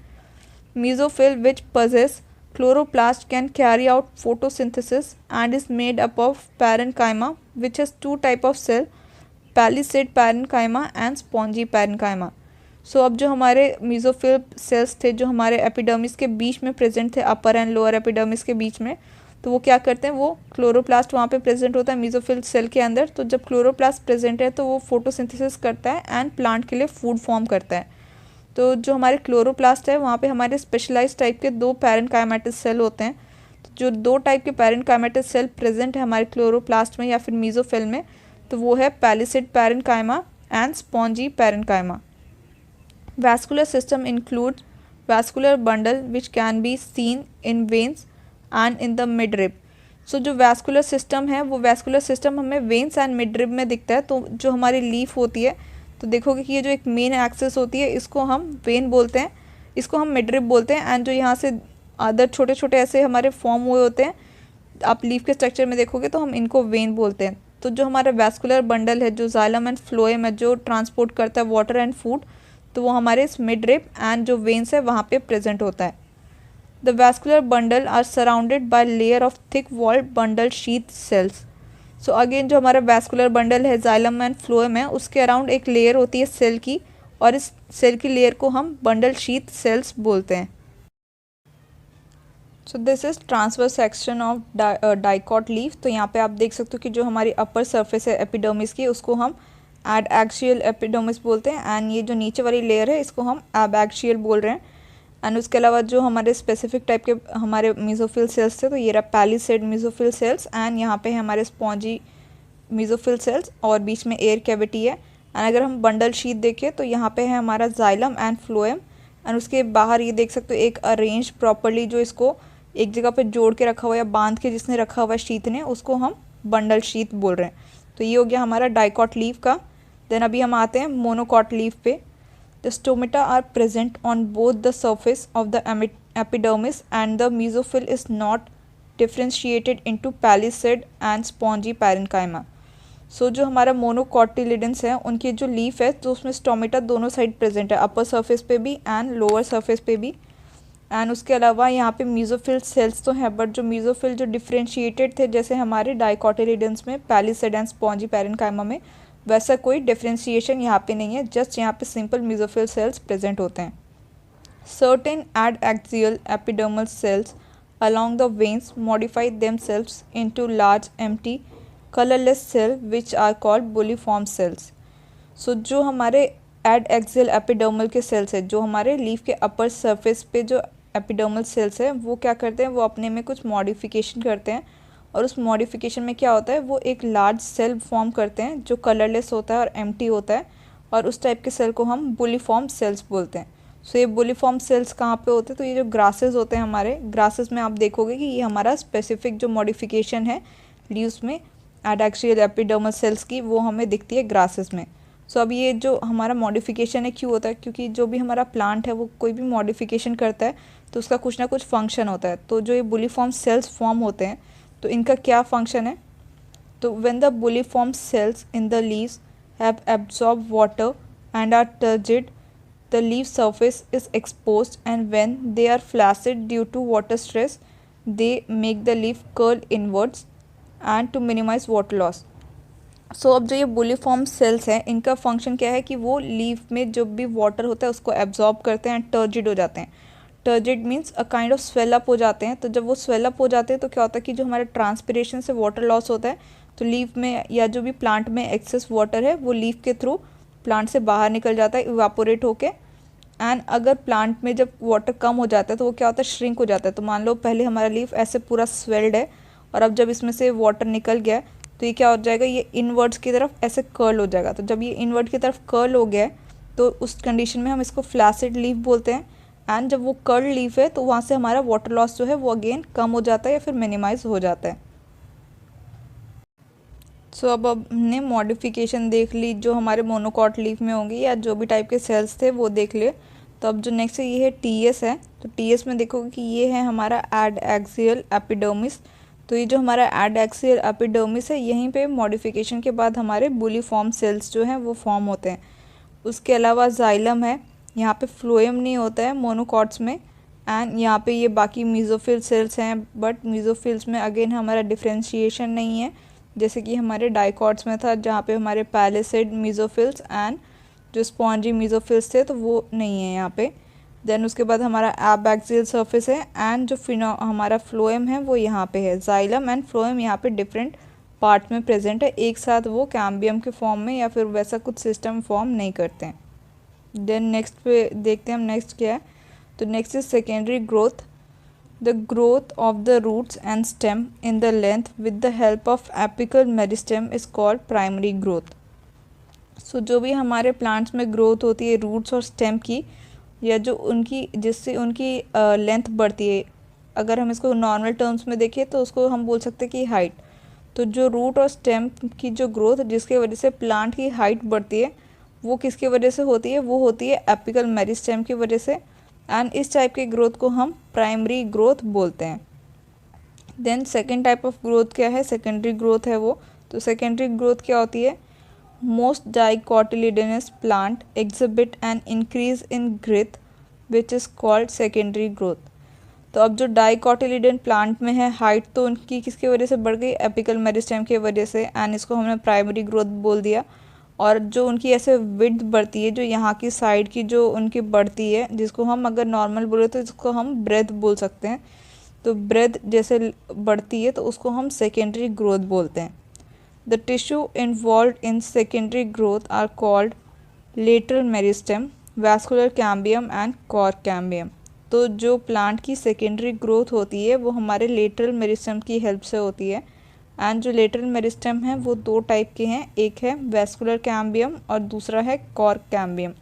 Mesophyll which possess chloroplast can carry out photosynthesis and is made up of parenchyma which has 2 type of cell, palisade parenchyma and spongy parenchyma. सो अब जो हमारे मीजोफिल सेल्स थे जो हमारे एपिडर्मिस के बीच में प्रेजेंट थे, अपर एंड लोअर एपिडर्मिस के बीच में, तो वो क्या करते हैं, वो क्लोरोप्लास्ट वहाँ पे प्रेजेंट होता है मीजोफिल सेल के अंदर। तो जब क्लोरोप्लास्ट प्रेजेंट है तो वो फोटोसिंथेसिस करता है एंड प्लांट के लिए फूड फॉर्म करता है। तो जो हमारे क्लोरोप्लास्ट है वहाँ पे हमारे स्पेशलाइज टाइप के 2 पैरेन्काइमेटस सेल होते हैं। तो जो 2 टाइप के पैरेन्काइमेटस सेल प्रेजेंट है हमारे क्लोरोप्लास्ट में या फिर मीजोफिल में, तो वो है palisade parenchyma and spongy parenchyma. Vascular system includes vascular bundle which can be seen in veins and in the midrib. So जो vascular system है वो vascular system हमें veins and midrib में दिखता है। तो जो हमारी लीफ होती है तो देखोगे कि ये जो एक मेन एक्सेस होती है इसको हम वेन बोलते हैं, इसको हम मिडरिब बोलते हैं, एंड जो यहाँ से अदर छोटे छोटे ऐसे हमारे फॉर्म हुए होते हैं आप लीफ के स्ट्रक्चर में देखोगे तो हम इनको वेन बोलते हैं। तो जो हमारा वैस्कुलर बंडल है जो जाइलम एंड फ्लोएम है जो ट्रांसपोर्ट करता है वाटर एंड फूड, तो वो हमारे इस मिडरिब एंड जो वेन्स है वहाँ पे प्रेजेंट होता है। The vascular bundle are surrounded by layer of thick walled bundle sheath cells. So again जो हमारा वैस्कुलर बंडल है जाइलम एंड फ्लोएम है उसके अराउंड एक लेयर होती है सेल की, और इस सेल की लेयर को हम बंडल शीथ सेल्स बोलते हैं। So this is transfer section of dicot leaf. तो यहाँ पे आप देख सकते हो कि जो हमारी अपर सरफेस है एपिडर्मिस की, उसको हम एडएक्सियल एपिडर्मिस बोलते हैं, एंड ये जो नीचे वाली लेयर है इसको हम एबैक्सियल बोल रहे हैं। एंड उसके अलावा जो हमारे स्पेसिफिक टाइप के हमारे मेसोफिल सेल्स थे, तो ये रहा पैलिसेड मेसोफिल सेल्स, एंड यहाँ पे है हमारे स्पॉन्जी मेसोफिल सेल्स, और बीच में एयर कैविटी है। एंड अगर हम बंडल शीट देखें तो यहाँ पे है हमारा जाइलम एंड फ्लोएम, एंड उसके बाहर ये देख सकते हो एक अरेंज प्रॉपरली जो इसको एक जगह पे जोड़ के रखा हुआ या बांध के जिसने रखा हुआ है शीत ने, उसको हम बंडल शीत बोल रहे हैं। तो ये हो गया हमारा डाइकॉट लीफ का। देन अभी हम आते हैं मोनोकॉट लीफ पे। The stomata are present on both the surface of the epidermis and the mesophyll is not differentiated into palisade and spongy parenchyma. So जो हमारा मोनोकॉटिलिडेंस है उनकी जो लीफ है तो उसमें स्टोमेटा दोनों साइड प्रेजेंट है, अपर सरफेस पे भी एंड लोअर सरफेस पे भी। एंड उसके अलावा यहाँ पे मेसोफिल सेल्स तो हैं, बट जो मेसोफिल जो डिफ्रेंशिएटेड थे जैसे हमारे डाइकॉटिलिडेंस में, पैलिसेड एंड स्पॉन्जी पैरेन्काइमा में, वैसा कोई डिफ्रेंशिएशन यहाँ पे नहीं है, जस्ट यहाँ पे सिंपल मेसोफिल सेल्स प्रेजेंट होते हैं। Certain adaxial epidermal cells along the veins modify themselves into large empty colorless cell which are called bulliform cells. So जो हमारे एडएक्सियल एपिडर्मल के सेल्स है, जो हमारे लीफ के अपर सरफेस पे जो एपिडर्मल सेल्स है, वो क्या करते हैं, वो अपने में कुछ मॉडिफिकेशन करते हैं, और उस मॉडिफिकेशन में क्या होता है, वो एक लार्ज सेल फॉर्म करते हैं जो कलरलेस होता है और एम्प्टी होता है, और उस टाइप के सेल को हम बुलिफॉर्म सेल्स बोलते हैं। सो ये बुलिफॉर्म सेल्स कहाँ पे होते हैं, तो ये जो ग्रासेस होते हैं हमारे, ग्रासेस में आप देखोगे कि ये हमारा स्पेसिफिक जो मॉडिफिकेशन है लीव्स में एडएक्सियल एपिडर्मल सेल्स की, वो हमें दिखती है ग्रासेस में। सो अब ये जो हमारा मॉडिफिकेशन है क्यों होता है, क्योंकि जो भी हमारा प्लांट है वो कोई भी मॉडिफिकेशन करता है तो उसका कुछ ना कुछ फंक्शन होता है। तो जो ये बुलिफॉर्म सेल्स फॉर्म होते हैं तो इनका क्या फंक्शन है, तो when the bulliform cells in the leaves have absorb water and are turgid, the leaf surface is exposed, and when they are flaccid due to water stress, they make the leaf curl inwards and to minimize water loss. So अब जो ये bulliform sales हैं इनका function क्या है कि वो leaf में जो भी वाटर होता है उसको एब्जॉर्ब करते हैं एंड टर्जिड हो जाते हैं। Turgid means a kind of swell up हो जाते हैं। तो जब वो स्वेल अप हो जाते हैं तो क्या होता है कि जो हमारे ट्रांसपिरेशन से वाटर लॉस होता है, तो लीफ में या जो भी प्लांट में एक्सेस वाटर है वो लीफ के थ्रू प्लांट से बाहर निकल जाता है इवापोरेट होके। एंड अगर प्लांट में जब वाटर कम हो जाता है तो वो क्या होता है, श्रिंक हो जाता है। तो मान लो पहले हमारा लीफ ऐसे पूरा स्वेल्ड है, और अब जब इसमें से वाटर निकल गया तो ये क्या हो जाएगा, ये इनवर्ड्स की तरफ ऐसे कर्ल हो जाएगा। तो जब ये इनवर्ड की तरफ कर्ल हो गया है तो उस कंडीशन में हम इसको फ्लैसिड लीफ बोलते हैं। एंड जब वो कर्ल लीफ है तो वहाँ से हमारा वाटर लॉस जो है वो अगेन कम हो जाता है या फिर मिनिमाइज हो जाता है। सो अब हमने मॉडिफिकेशन देख ली जो हमारे मोनोकॉट लीफ में होंगी या जो भी टाइप के सेल्स थे वो देख लिए। तो अब जो नेक्स्ट है ये है टीएस है। तो टीएस में देखोगे कि ये है हमारा एडएक्सियल एपिडर्मिस। तो ये जो हमारा एडएक्सियल एपिडर्मिस है यहीं पे मॉडिफिकेशन के बाद हमारे बुलिफॉर्म सेल्स जो हैं वो फॉर्म होते हैं। उसके अलावा जाइलम है, यहाँ पे फ्लोएम नहीं होता है मोनोकॉट्स में। एंड यहाँ पे ये बाकी मीजोफिल सेल्स हैं, बट मीजोफिल्स में अगेन हमारा डिफ्रेंशिएशन नहीं है जैसे कि हमारे डाइकॉट्स में था जहाँ पे हमारे पैलिसेड मीजोफिल्स एंड जो स्पॉन्जी मीजोफिल्स थे तो वो नहीं है यहाँ पे। देन उसके बाद हमारा एबैक्सियल सरफेस है, एंड जो हमारा फ्लोएम है वो यहाँ पे है। जाइलम एंड फ्लोएम यहाँ पे डिफरेंट पार्ट में प्रेजेंट है, एक साथ वो कैम्बियम के फॉर्म में या फिर वैसा कुछ सिस्टम फॉर्म नहीं करते हैं। देन नेक्स्ट पे देखते हैं हम नेक्स्ट क्या है। तो next is secondary growth. The growth of the roots and stem in the length with the help of apical meristem is called primary growth. So जो भी हमारे प्लांट्स में ग्रोथ होती है रूट्स और स्टेम की, या जो उनकी जिससे उनकी लेंथ बढ़ती है, अगर हम इसको नॉर्मल टर्म्स में देखें तो उसको हम बोल सकते हैं कि हाइट। तो जो रूट और स्टेम की जो ग्रोथ जिसके वजह से प्लांट की हाइट बढ़ती है वो किसकी वजह से होती है, वो होती है एपिकल मेरिस्टेम की वजह से। एंड इस टाइप के ग्रोथ को हम प्राइमरी ग्रोथ बोलते हैं। Then second type of growth क्या है, सेकेंडरी ग्रोथ है वो। तो सेकेंडरी ग्रोथ क्या होती है, most dicotyledonous plant exhibit an increase in growth which is called secondary growth. तो अब जो डाइकोटिलिडन प्लांट में है हाइट तो उनकी किसकी वजह से बढ़ गई, एपिकल मेरिस्टेम की वजह से, एंड इसको हमने प्राइमरी ग्रोथ बोल दिया। और जो उनकी ऐसे विड्थ बढ़ती है, जो यहाँ की साइड की जो उनकी बढ़ती है, जिसको हम अगर नॉर्मल बोले तो इसको हम ब्रेथ बोल सकते हैं। तो ब्रेथ जैसे बढ़ती है तो उसको हम सेकेंडरी ग्रोथ बोलते हैं। The tissue involve in secondary growth are called lateral meristem, vascular cambium and cork cambium. तो जो प्लांट की सेकेंडरी ग्रोथ होती है वो हमारे लेटरल मेरिस्टेम की हेल्प से होती है। एंड जो लेटरल मेरिस्टेम है वो दो टाइप के हैं, एक है वैस्कुलर कैम्बियम और दूसरा है कॉर कैम्बियम।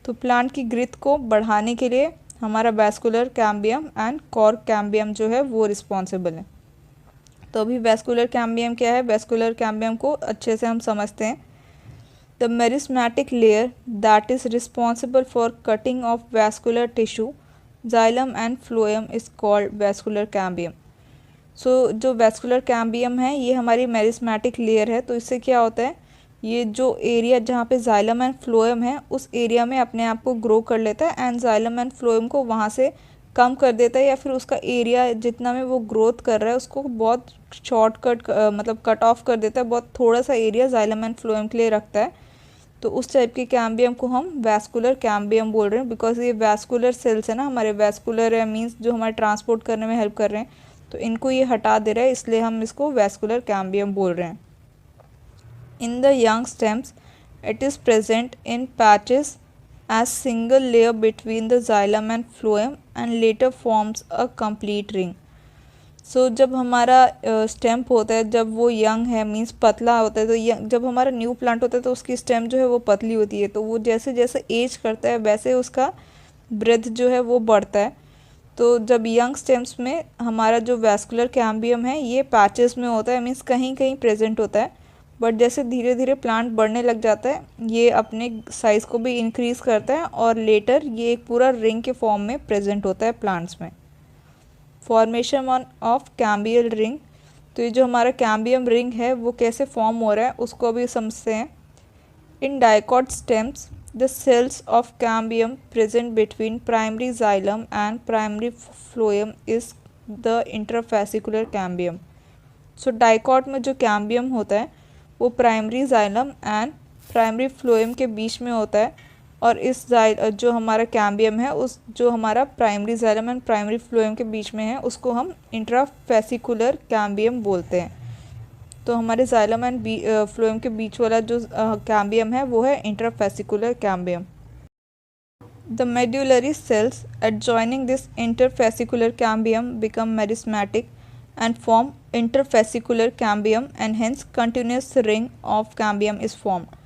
तो प्लांट की ग्रोथ को बढ़ाने के लिए हमारा vascular cambium and cork cambium जो है वो रिस्पॉन्सिबल है। तो अभी वैस्कुलर कैम्बियम क्या है, वैस्कुलर कैम्बियम को अच्छे से हम समझते हैं। The meristematic layer that is responsible for cutting off vascular tissue, xylem and phloem is called vascular cambium. So जो वैस्कुलर कैम्बियम है ये हमारी मेरिस्मेटिक लेयर है। तो इससे क्या होता है, ये जो एरिया जहाँ पे जाइलम एंड फ्लोएम है उस एरिया में अपने आप को ग्रो कर लेता है एंड जाइलम एंड फ्लोएम को वहाँ से कम कर देता है, या फिर उसका एरिया जितना में वो ग्रोथ कर रहा है उसको बहुत शॉर्टकट मतलब कट ऑफ कर देता है, बहुत थोड़ा सा एरिया जाइलम एंड फ्लोएम के लिए रखता है। तो उस टाइप के कैम्बियम को हम वैस्कुलर कैम्बियम बोल रहे हैं, बिकॉज ये वैस्कुलर सेल्स है ना हमारे, वैस्कुलर है मीन्स जो हमारे ट्रांसपोर्ट करने में हेल्प कर रहे हैं, तो इनको ये हटा दे रहा है, इसलिए हम इसको वैस्कुलर कैम्बियम बोल रहे हैं। In the young stems, it is present in patches as single layer between the xylem and phloem and later forms a complete ring. So जब हमारा स्टेम होता है, जब वो यंग है मीन्स पतला होता है, तो जब हमारा न्यू प्लांट होता है तो उसकी स्टेम जो है वो पतली होती है, तो वो जैसे जैसे एज करता है वैसे उसका ब्रेथ जो है वो बढ़ता है। तो जब यंग स्टेम्स में हमारा जो वैस्कुलर कैम्बियम है ये पैचेस में होता है, मीन्स कहीं कहीं प्रेजेंट होता है, बट जैसे धीरे धीरे प्लांट बढ़ने लग जाता है ये अपने साइज़ को भी इंक्रीज़ करता है और लेटर ये एक पूरा रिंग के फॉर्म में प्रेजेंट होता है प्लांट्स में। फॉर्मेशन ऑफ कैम्बियल रिंग, तो ये जो हमारा कैम्बियम रिंग है वो कैसे फॉर्म हो रहा है उसको अभी समझते हैं। In dicot stems the cells of cambium present between primary xylem and primary phloem is the interfascicular cambium. So dicot में जो कैम्बियम होता है वो primary xylem and primary phloem के बीच में होता है, और इस जो हमारा कैम्बियम है उस जो हमारा primary xylem and primary phloem के बीच में है उसको हम इंट्राफेसिकुलर कैम्बियम बोलते हैं। तो हमारे जाइलम एंड फ्लोएम के बीच वाला जो कैम्बियम है वो है intrafascicular cambium. The medullary sales adjoining this interfascicular cambium become meristematic and form interfascicular cambium and hence continuous ring of cambium is formed।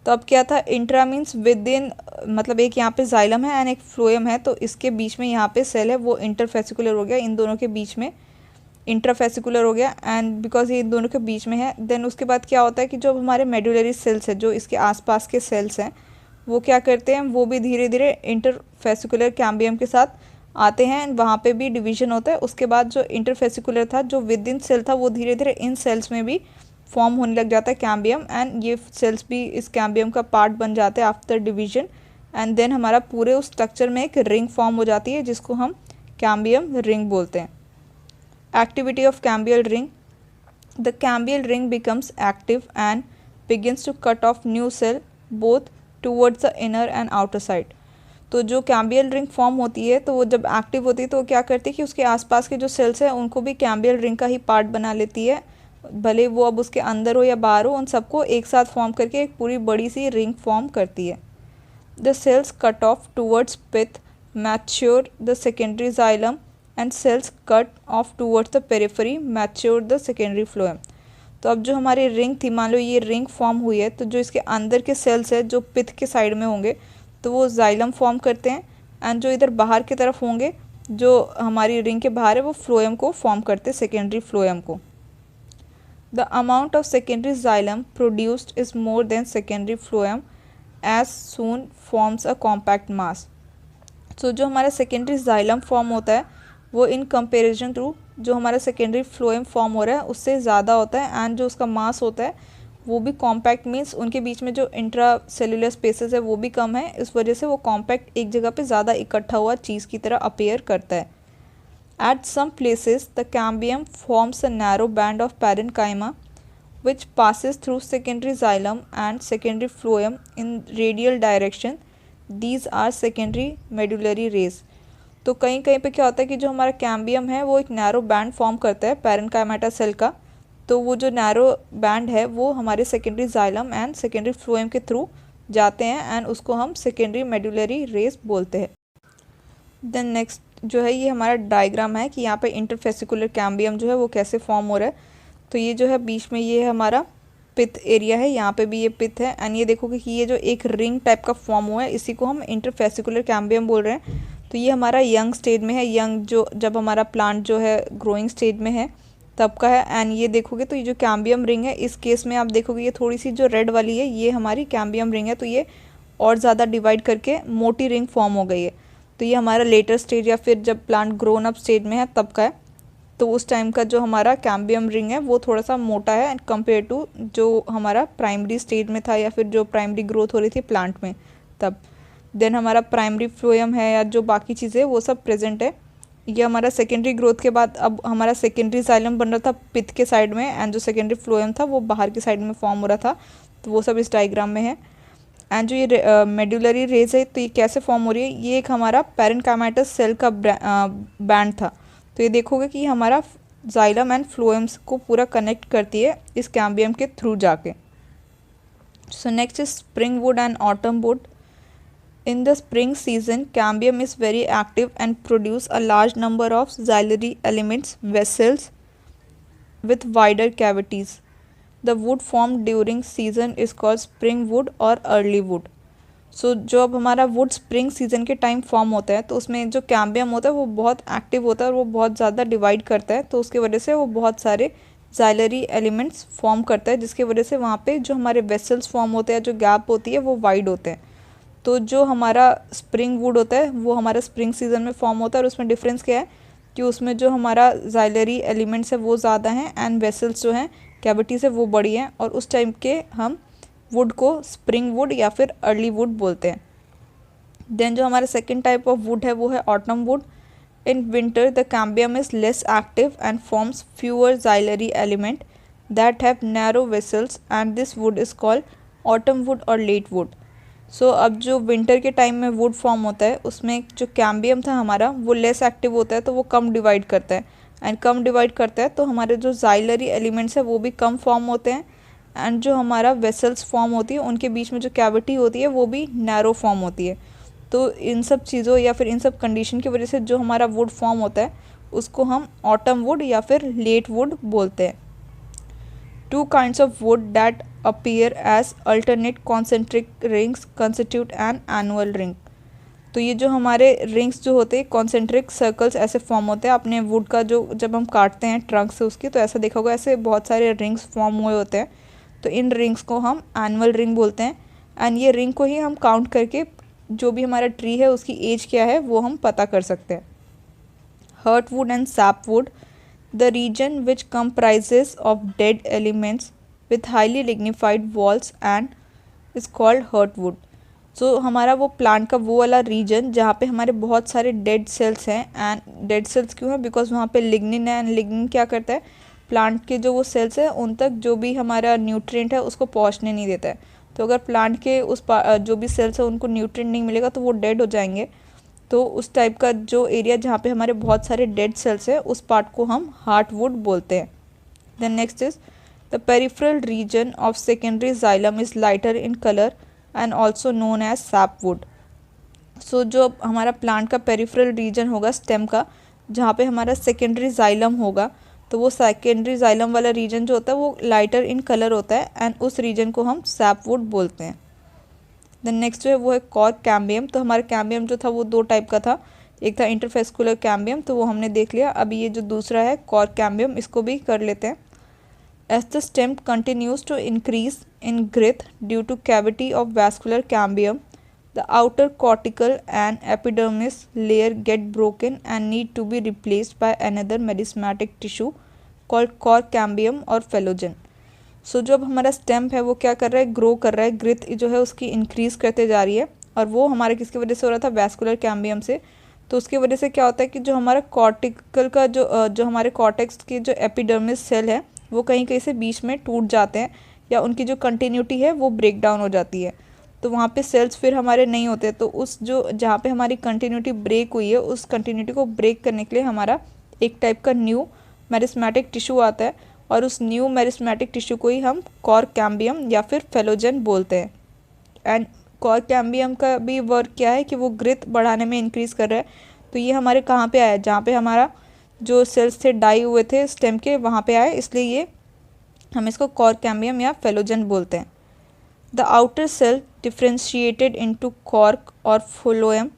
तो अब क्या था, इंट्रा मीन्स विद इन, मतलब एक यहाँ पे जाइलम है एंड एक फ्लोएम है, तो इसके बीच में यहाँ पे सेल है वो इंटरफेसिकुलर हो गया, इन दोनों के बीच में इंट्राफेसिकुलर हो गया, एंड बिकॉज ये इन दोनों के बीच में है देन उसके बाद क्या होता है कि जो हमारे मेडुलरी सेल्स है जो इसके आसपास के सेल्स हैं वो क्या करते हैं, वो भी धीरे धीरे इंटरफेसिकुलर कैम्बियम के साथ आते हैं एंड वहाँ पे भी डिवीजन होता है। उसके बाद जो इंटरफेसिकुलर था जो विद इन सेल था वो धीरे धीरे इन सेल्स में भी फॉर्म होने लग जाता है कैम्बियम, एंड ये सेल्स भी इस कैम्बियम का पार्ट बन जाते हैं आफ्टर डिवीजन, एंड देन हमारा पूरे उस स्ट्रक्चर में एक रिंग फॉर्म हो जाती है जिसको हम कैम्बियम रिंग बोलते हैं। Activity of cambial ring, the cambial ring becomes active and begins to cut off new cell both towards the inner and outer side. तो जो कैम्बियल रिंग फॉर्म होती है तो वो जब एक्टिव होती है तो वो क्या करती है कि उसके आसपास के जो सेल्स हैं उनको भी कैम्बियल रिंग का ही पार्ट बना लेती है, भले वो अब उसके अंदर हो या बाहर हो, उन सबको एक साथ फॉर्म करके एक पूरी बड़ी सी रिंग फॉर्म करती है। The cells cut off towards pith mature the secondary xylem and cells cut off towards the periphery mature the secondary phloem. तो अब जो हमारी रिंग थी, मान लो ये रिंग फॉर्म हुई है, तो जो इसके अंदर के सेल्स है जो पिथ के साइड में होंगे तो वो जाइलम फॉर्म करते हैं, एंड जो इधर बाहर की तरफ होंगे जो हमारी रिंग के बाहर है वो फ्लोएम को फॉर्म करते हैं, सेकेंडरी फ्लोएम को। The amount of secondary xylem produced is more than secondary phloem as soon forms a compact mass. तो जो हमारा सेकेंडरी जाइलम फॉर्म होता है वो इन कंपेरिजन टू जो हमारा सेकेंडरी फ्लोएम फॉर्म हो रहा है उससे ज़्यादा होता है, एंड जो उसका मास होता है वो भी कॉम्पैक्ट, मीन्स उनके बीच में जो इंट्रा सेलुलर स्पेसेस है वो भी कम है, इस वजह से वो कॉम्पैक्ट एक जगह पे ज़्यादा इकट्ठा हुआ चीज़ की तरह अपीयर करता है। At some places the cambium forms a narrow band of parenchyma which passes through secondary xylem and secondary phloem in radial direction. These are secondary medullary rays। तो कहीं कहीं पे क्या होता है कि जो हमारा कैम्बियम है वो एक नैरो बैंड फॉर्म करता है पैरेन्काइमाटा सेल का। तो वो जो नैरो बैंड है वो हमारे secondary xylem and secondary phloem के थ्रू जाते हैं एंड उसको हम सेकेंडरी मेडुलरी रेस बोलते हैं। देन नेक्स्ट जो है ये हमारा डायग्राम है कि यहाँ पे इंटरफेसिकुलर कैम्बियम जो है वो कैसे फॉर्म हो रहा है। तो ये जो है बीच में ये हमारा पिथ एरिया है, यहाँ पे भी ये पिथ है एंड ये देखोगे कि ये जो एक रिंग टाइप का फॉर्म हुआ है इसी को हम इंटरफेसिकुलर कैम्बियम बोल रहे हैं। तो ये हमारा यंग स्टेज में है, यंग जो जब हमारा प्लांट जो है ग्रोइंग स्टेज में है तब का है। एंड ये देखोगे तो ये जो कैम्बियम रिंग है इस केस में आप देखोगे ये थोड़ी सी जो रेड वाली है ये हमारी कैम्बियम रिंग है, तो ये और ज़्यादा डिवाइड करके मोटी रिंग फॉर्म हो गई है। तो ये हमारा लेटर स्टेज या फिर जब प्लांट ग्रोन अप स्टेज में है तब का है। तो उस टाइम का जो हमारा कैम्बियम रिंग है वो थोड़ा सा मोटा है कंपेयर टू जो हमारा प्राइमरी स्टेज में था या फिर जो प्राइमरी ग्रोथ हो रही थी प्लांट में तब। देन हमारा प्राइमरी फ्लोएम है या जो बाकी चीज़ें वो सब प्रेजेंट है। ये हमारा सेकेंडरी ग्रोथ के बाद अब हमारा सेकेंडरी जाइलम बन रहा था पिथ के साइड में एंड जो सेकेंडरी फ्लोएम था वो बाहर की साइड में फॉर्म हो रहा था। तो वो सब इस डायग्राम में है। एंड जो ये मेडुलरी रेज है तो ये कैसे फॉर्म हो रही है, ये एक हमारा पैरेन्काइमाटस सेल का बैंड था। तो ये देखोगे कि हमारा जाइलम एंड फ्लोएम्स को पूरा कनेक्ट करती है इस कैम्बियम के थ्रू जाके। सो next is spring would and autumn would. In the spring season, cambium is very active and produce a large number of xylem elements vessels with wider cavities. The wood formed during season is called spring wood or early wood. So जो अब हमारा would spring season के time form होता है तो उसमें जो cambium होता है वो बहुत एक्टिव होता है और वो बहुत ज़्यादा डिवाइड करता है, तो उसकी वजह से वो बहुत सारे जाइलरी एलिमेंट्स फॉर्म करता है जिसकी वजह से वहाँ पे जो हमारे वेसल्स फॉर्म होते हैं, जो गैप होती है वो वाइड होते हैं। तो जो हमारा स्प्रिंग वुड होता है वो हमारा स्प्रिंग सीजन में फॉर्म होता है और उसमें डिफरेंस क्या है कि उसमें जो हमारा जाइलरी एलिमेंट्स है वो ज़्यादा हैं एंड वेसल्स जो हैं कैविटी से वो बड़ी हैं, और उस टाइप के हम वुड को स्प्रिंग वुड या फिर अर्ली वुड बोलते हैं। देन जो हमारा सेकेंड टाइप ऑफ वुड है वो है autumn wood. In winter the cambium is less active and forms fewer xylary element that have narrow vessels and this wood is called autumn wood और late wood. So अब जो winter के time में would form होता है उसमें जो cambium था हमारा वो लेस एक्टिव होता है, तो वो कम डिवाइड करता है एंड कम डिवाइड करता है तो हमारे जो जाइलरी एलिमेंट्स है वो भी कम फॉर्म होते हैं एंड जो हमारा वेसल्स फॉर्म होती है उनके बीच में जो कैविटी होती है वो भी नैरो फॉर्म होती है। तो इन सब चीज़ों या फिर इन सब कंडीशन की वजह से जो हमारा वुड फॉर्म होता है उसको हम ऑटम वुड या फिर लेट वुड बोलते हैं। Two kinds of wood that appear as alternate concentric rings constitute an annual ring. तो ये जो हमारे रिंग्स जो होते हैं कॉन्सेंट्रिक सर्कल्स ऐसे फॉर्म होते हैं अपने वुड का, जो जब हम काटते हैं ट्रंक से उसकी तो ऐसा देखा होगा ऐसे बहुत सारे रिंग्स फॉर्म हुए होते हैं। तो इन रिंग्स को हम एनुअल रिंग बोलते हैं एंड ये रिंग को ही हम काउंट करके जो भी हमारा ट्री है उसकी एज क्या है वो हम पता कर सकते हैं। Heart wood and sap wood, the region which comprises of dead elements with highly lignified walls and is called hurtwood. So हमारा वो प्लांट का वो वाला रीजन जहाँ पे हमारे बहुत सारे डेड सेल्स हैं, एंड डेड सेल्स क्यों हैं बिकॉज वहाँ पे लिग्निन है एंड लिग्निन क्या करता है प्लांट के जो वो सेल्स हैं उन तक जो भी हमारा न्यूट्रिएंट है उसको पहुँचने नहीं देता है। तो अगर प्लांट के उस जो भी सेल्स हैं उनको न्यूट्रिएंट नहीं मिलेगा तो वो डेड हो जाएंगे। तो उस टाइप का जो एरिया जहाँ पे हमारे बहुत सारे डेड सेल्स हैं उस पार्ट को हम हार्टवुड बोलते हैं। Then next is the peripheral region of secondary xylem is lighter in colour and also known as sapwood. So जो हमारा प्लांट का पेरिफेरल रीजन होगा स्टेम का जहाँ पे हमारा सेकेंडरी जाइलम होगा तो वो सेकेंडरी जाइलम वाला रीजन जो होता है वो लाइटर इन कलर होता है एंड उस रीजन को हम सैपवुड बोलते हैं। देन नेक्स्ट जो है वो है कॉर्क कैम्बियम। तो हमारा कैम्बियम जो था वो दो टाइप का था, एक था इंटरफेस्कुलर कैम्बियम तो वो हमने देख लिया। अभी ये जो दूसरा है कॉर्क कैम्बियम इसको भी कर लेते हैं। As the stem continues to increase in growth due to activity of vascular cambium the outer cortical and epidermis layer get broken and need to be replaced by another meristematic tissue called cork cambium और phellogen. So जो अब हमारा stem है वो क्या कर रहा है, ग्रो कर रहा है, ग्रेथ जो है उसकी इंक्रीज़ करते जा रही है और वो हमारे किसकी वजह से हो रहा था, वैस्कुलर कैम्बियम से। तो उसकी वजह से क्या होता है कि जो हमारा कॉर्टिकल का जो हमारे कॉर्टेक्स की जो एपिडर्मिस सेल है वो कहीं कहीं से बीच में टूट जाते हैं या उनकी जो कंटिन्यूटी है वो ब्रेक डाउन हो जाती है। तो वहाँ पे सेल्स फिर हमारे नहीं होते। तो उस जो जहाँ पे हमारी कंटिन्यूटी ब्रेक हुई है उस कंटिन्यूटी को ब्रेक करने के लिए हमारा एक टाइप का न्यू मेरिस्मेटिक टिश्यू आता है, और उस न्यू मेरिस्मेटिक टिश्यू को ही हम कॉर कैम्बियम या फिर फेलोजेन बोलते हैं। एंड कॉर कैम्बियम का भी वर्क क्या है कि वो ग्रोथ बढ़ाने में इंक्रीज़ कर रहा है। तो ये हमारे कहाँ पे आया, जहाँ पे हमारा जो सेल्स थे डाई हुए थे स्टेम के, वहाँ पे आए, इसलिए ये हम इसको कॉर कैम्बियम या फेलोजेन बोलते हैं। The outer cell differentiated into cork और phloem,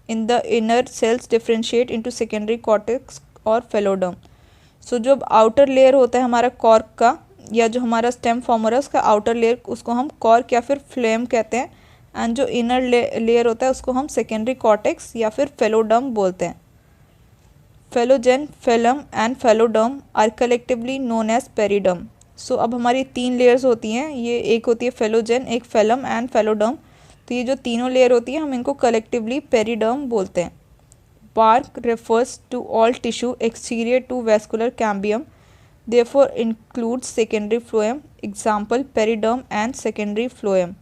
in the inner cells differentiate into secondary cortex और फेलोडर्म। सो जो आउटर लेयर होता है हमारा कॉर्क का, या जो हमारा स्टेम फॉर्मर है उसका आउटर लेयर, उसको हम कॉर्क या फिर फ्लोएम कहते हैं। एंड जो इनर लेयर होता है उसको हम सेकेंडरी कॉर्टेक्स या फिर फेलोडर्म बोलते हैं। Phellogen, phellem and phelloderm are collectively known as periderm. So अब हमारी 3 लेयर्स होती हैं, ये एक होती है फेलोजेन, एक फेलम एंड फेलोडर्म। तो ये जो तीनों लेयर होती है हम इनको कलेक्टिवली पेरिडर्म बोलते हैं। Bark refers to all tissue exterior to vascular cambium, therefore includes secondary phloem, example periderm and secondary phloem.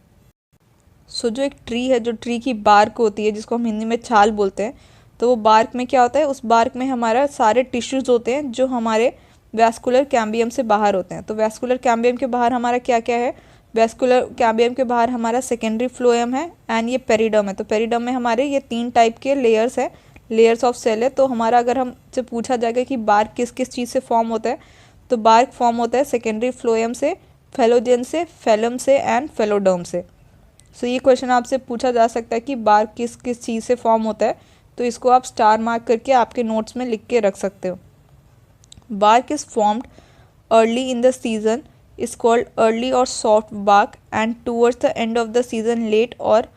So जो एक ट्री है, जो ट्री की बार्क होती है जिसको हम हिंदी में छाल बोलते हैं, तो वो बार्क में क्या होता है, उस बार्क में हमारा सारे टिश्यूज़ होते हैं जो हमारे वैस्कुलर कैम्बियम से बाहर होते हैं। तो वैस्कुलर कैम्बियम के बाहर हमारा क्या क्या है, वैस्कुलर कैम्बियम के बाहर हमारा सेकेंडरी फ्लोएम है एंड ये पेरिडर्म है। तो पेरिडर्म में हमारे ये 3 टाइप के लेयर्स है, लेयर्स ऑफ सेल है। तो हमारा अगर हमसे पूछा जाएगा कि बार्क किस किस चीज़ से फॉर्म होता है, तो बार्क फॉर्म होता है सेकेंडरी फ्लोएम से, फेलोजेन से, फेलम से एंड फेलोडर्म से। सो ये क्वेश्चन आपसे पूछा जा सकता है कि बार्क किस किस चीज़ से फॉर्म होता है, तो इसको आप स्टार मार्क करके आपके नोट्स में लिख के रख सकते हो। Bark is formed early in the season is called early और soft bark, and towards the end of the season late और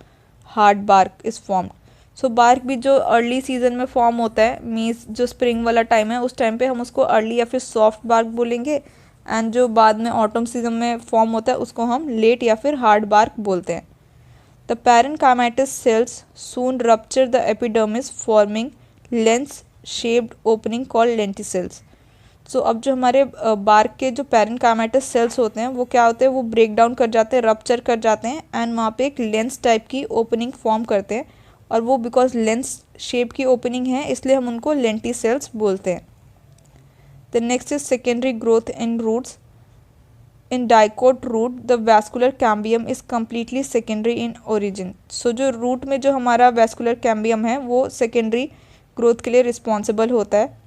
hard bark is formed. So bark भी जो अर्ली सीजन में फॉर्म होता है, मीन्स जो स्प्रिंग वाला time है, उस टाइम पे हम उसको अर्ली या फिर सॉफ्ट बार्क बोलेंगे। एंड जो बाद में ऑटम सीजन में फॉर्म होता है उसको हम लेट या फिर हार्ड बार्क बोलते हैं। The parenchymatous cells soon rupture the epidermis forming lens shaped opening called lenticels. So अब जो हमारे बार्क के जो पैरेन्काइमेटस सेल्स होते हैं वो क्या होते हैं, वो ब्रेक डाउन कर जाते हैं, रप्चर कर जाते हैं, एंड वहाँ पे एक लेंस टाइप की ओपनिंग फॉर्म करते हैं। और वो बिकॉज लेंस शेप की ओपनिंग है इसलिए हम उनको लेंटिसेल्स बोलते हैं। The next is secondary growth in roots. In dicot root the vascular cambium is completely secondary in origin. So जो रूट में जो हमारा वैस्कुलर कैम्बियम है वो सेकेंडरी ग्रोथ के लिए रिस्पॉन्सिबल होता है।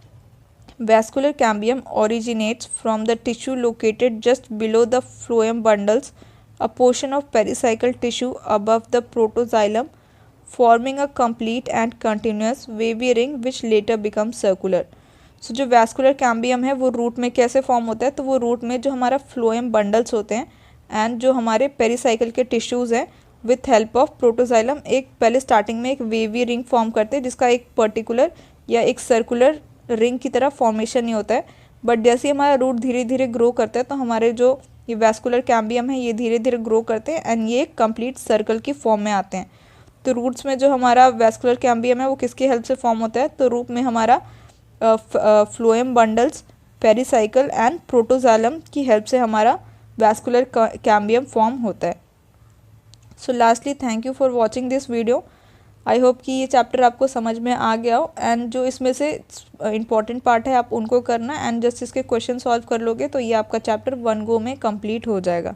Vascular cambium originates from the tissue located just below the phloem bundles, a portion of pericycle tissue above the protoxylem, forming a complete and continuous wavy ring which later becomes circular. So जो vascular cambium है वो root में कैसे form होता है, तो वो root में जो हमारा फ्लोएम बंडल्स होते हैं एंड जो हमारे पेरिसाइकिल के टिश्यूज़ हैं, विथ हेल्प ऑफ प्रोटोजाइलम एक पहले स्टार्टिंग में एक वेवी रिंग फॉर्म करते हैं जिसका एक पर्टिकुलर या एक सर्कुलर रिंग की तरह फॉर्मेशन नहीं होता है। बट जैसे हमारा रूट धीरे धीरे ग्रो करता है तो हमारे जो ये वैस्कुलर कैम्बियम है ये धीरे धीरे ग्रो करते हैं एंड ये एक कंप्लीट सर्कल की फॉर्म में आते हैं। तो रूट्स में जो हमारा वैस्कुलर कैम्बियम है वो किसकी हेल्प से फॉर्म होता है, तो रूट में हमारा phloem bundles, pericycle and protoxylem की हेल्प से हमारा वैस्कुलर कैम्बियम फॉर्म होता है। सो lastly thank you for watching this video. I hope कि ये चैप्टर आपको समझ में आ गया हो, एंड जो इसमें से इम्पॉर्टेंट पार्ट है आप उनको करना, एंड जस्ट इसके क्वेश्चन सॉल्व कर लोगे तो ये आपका चैप्टर 1 गो में कंप्लीट हो जाएगा।